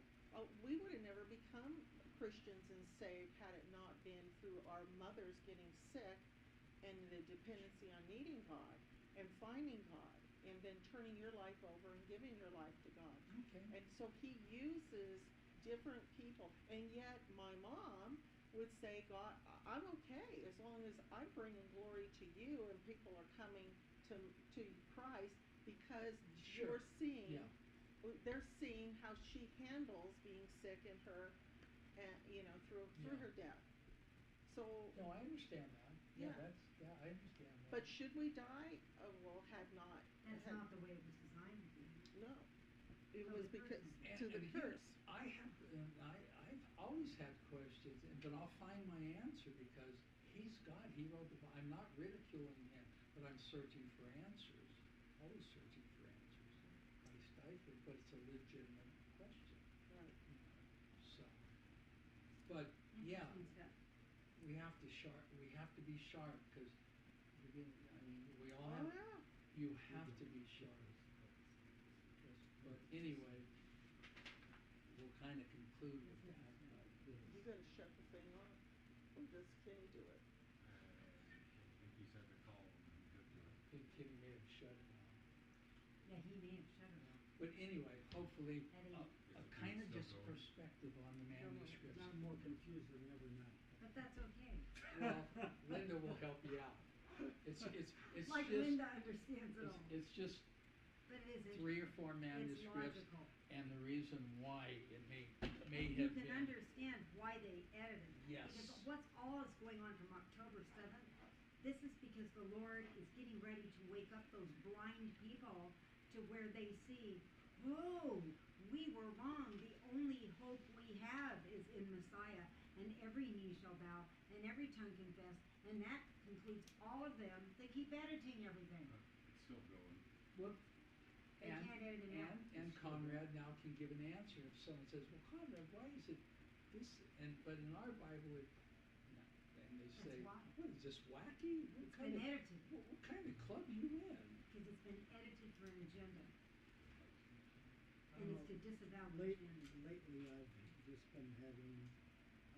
We would have never become Christians and saved had it not been through our mothers getting sick and the dependency on needing God and finding God and then turning your life over and giving your life to God. Okay. And so he uses different people. And yet my mom would say, God, I'm okay as long as I'm bringing glory to you and people are coming to Christ because Sure. you're seeing, Yeah. they're seeing how she handles being sick in her, and through Yeah. her death. So, No, I understand that. Yeah. I understand that. but should we die? Well, had not. That's had- not the way it was designed to be. No. It So was the because curse. to the And here, curse. I've always had questions, but I'll find my answer because he's God. He wrote the Bible. I'm not ridiculing him, but I'm searching for answers. Always searching for answers. perfect, but it's a legitimate question, Right. you know, so. But, yeah, Interesting stuff. we have to be sharp, cause we all Oh, have, yeah. you have to be sharp. But anyway, we'll kinda conclude with that, but. You gotta shut the thing off. Or does Kenny do it? I think he said to call him and he could do it. I think Kenny may have shut it off. Yeah, he may have shut it off. But anyway, hopefully, At a eight. kind of Still just going. perspective on the manuscripts. Now I'm more confused than ever now. But that's okay. Well, Linda will help you out. It's Like just, Linda understands it all. it's just But it is 3 or 4 It's manuscripts, logical. and the reason why it may And you have can been. understand why they edited it. Yes. Because what's all is going on from October 7th, this is because the Lord is getting ready to wake up those blind people to where they see, oh, we were wrong. The only hope we have is in Messiah. And every knee shall bow and every tongue confess. And that concludes all of them. They keep editing everything. It's still going. Well, They can't edit it out. and Conrad now can give an answer if someone says, well, Conrad, why is it this, but in our Bible it, no, and they That's say, why. what is this, wacky? It's been edited. What kind of club you in? Because it's been edited for an agenda. I And don't it's to know, disavow the agenda. lately I've just been having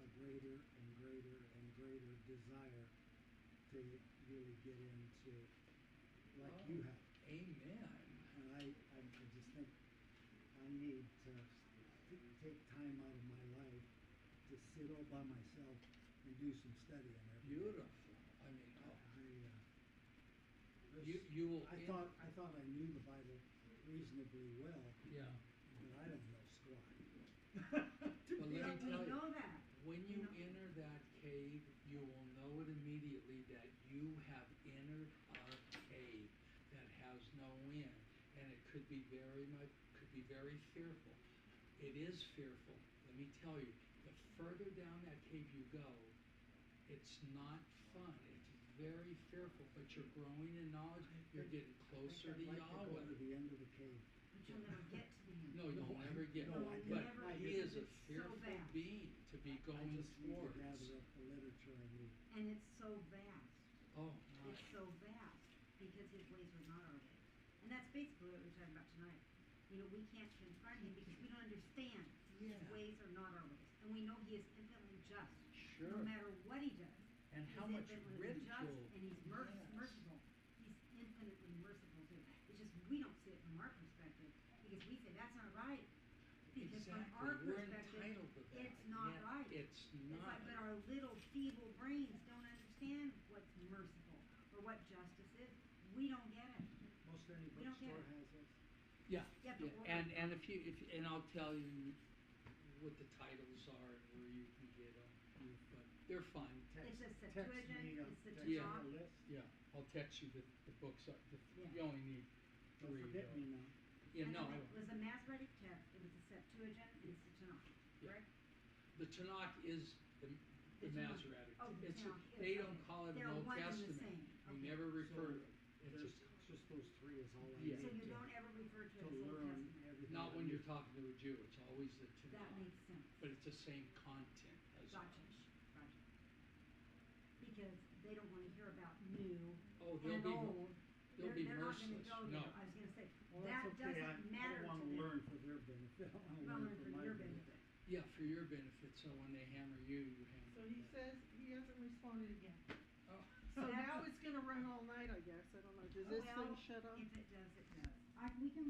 a greater and greater and greater desire to really get into, like you have. Amen. And I just think I need to take time out of my life to sit all by myself and do some studying every day. Beautiful. I mean, you will. I thought I knew the Bible reasonably well, Yeah. but I don't know squat. Well, let me But we tell you, know that. when you you know. enter that cave, you will know it immediately that you have entered a cave that has no end, and it could be very fearful. It is fearful. Let me tell you, the further down that cave you go, it's not fun. It's very fearful, but you're growing in knowledge. You're getting closer to I'd like to go to Yahweh. the end of the cave. But you'll never get to the end. No, you'll never get. no, I But never he get. is a It's so fearful vast. being to be I going just need to towards. gather up the literature I need. And it's so vast. Oh, my. It's so vast because his ways are not our ways. And that's basically what we're talking about tonight. You know, we can't confront him because we don't understand. His Yeah. ways are not our ways. And we know he is infinitely just. Sure. No matter what he does. And how he's much infinitely just ridicule. and he's Yes. merciful. He's infinitely merciful too. It's just we don't see it from our perspective because we say that's not right. Because from Exactly. our We're perspective, entitled to that. it's not Yeah, right. It's It's not. like, but our little feeble brains don't understand what's merciful or what justice is. We don't get it. Most any We don't get bookstore it. has this. Yeah, Yeah, but we're- and and I'll tell you what the titles are and where you can get them, but they're fun. It's a Text Septuagint, me, it's the text me Tanakh. a list. Yeah, I'll text you the books are, Yeah. you only need Don't 3 forget though. me now. Yeah, And no, then I it won't. was a Masoretic text, it was a Septuagint, and it's the Tanakh, Yeah. correct? The Tanakh is the The Tanakh. Masoretic. Oh, the It's Tanakh is, they don't okay. call it They're an Old one and the Testament. same. We Okay. never refer to So it. It's there's just, just those three is all I Yeah. need So you to, don't ever refer to to it as Old learn Testament. everything. not I when need. you're talking to a Jew, it's always the Tanakh. That makes sense. But it's the same content as Gotcha, ours. gotcha. Because they don't wanna hear about new Oh, they'll and be, old. they'll be They're not gonna merciless. go No. there. I was gonna say, Well, that that's okay, doesn't matter I to don't wanna them. learn for their benefit, I You wanna wanna learn for my your benefit. benefit. Yeah, for your benefit, so when they hammer you, you hammer So he them. says he hasn't responded again. Oh, So That's now a- it's gonna run all night, I guess. I don't know. Does Oh, this well, thing shut off? If it does, it does. We can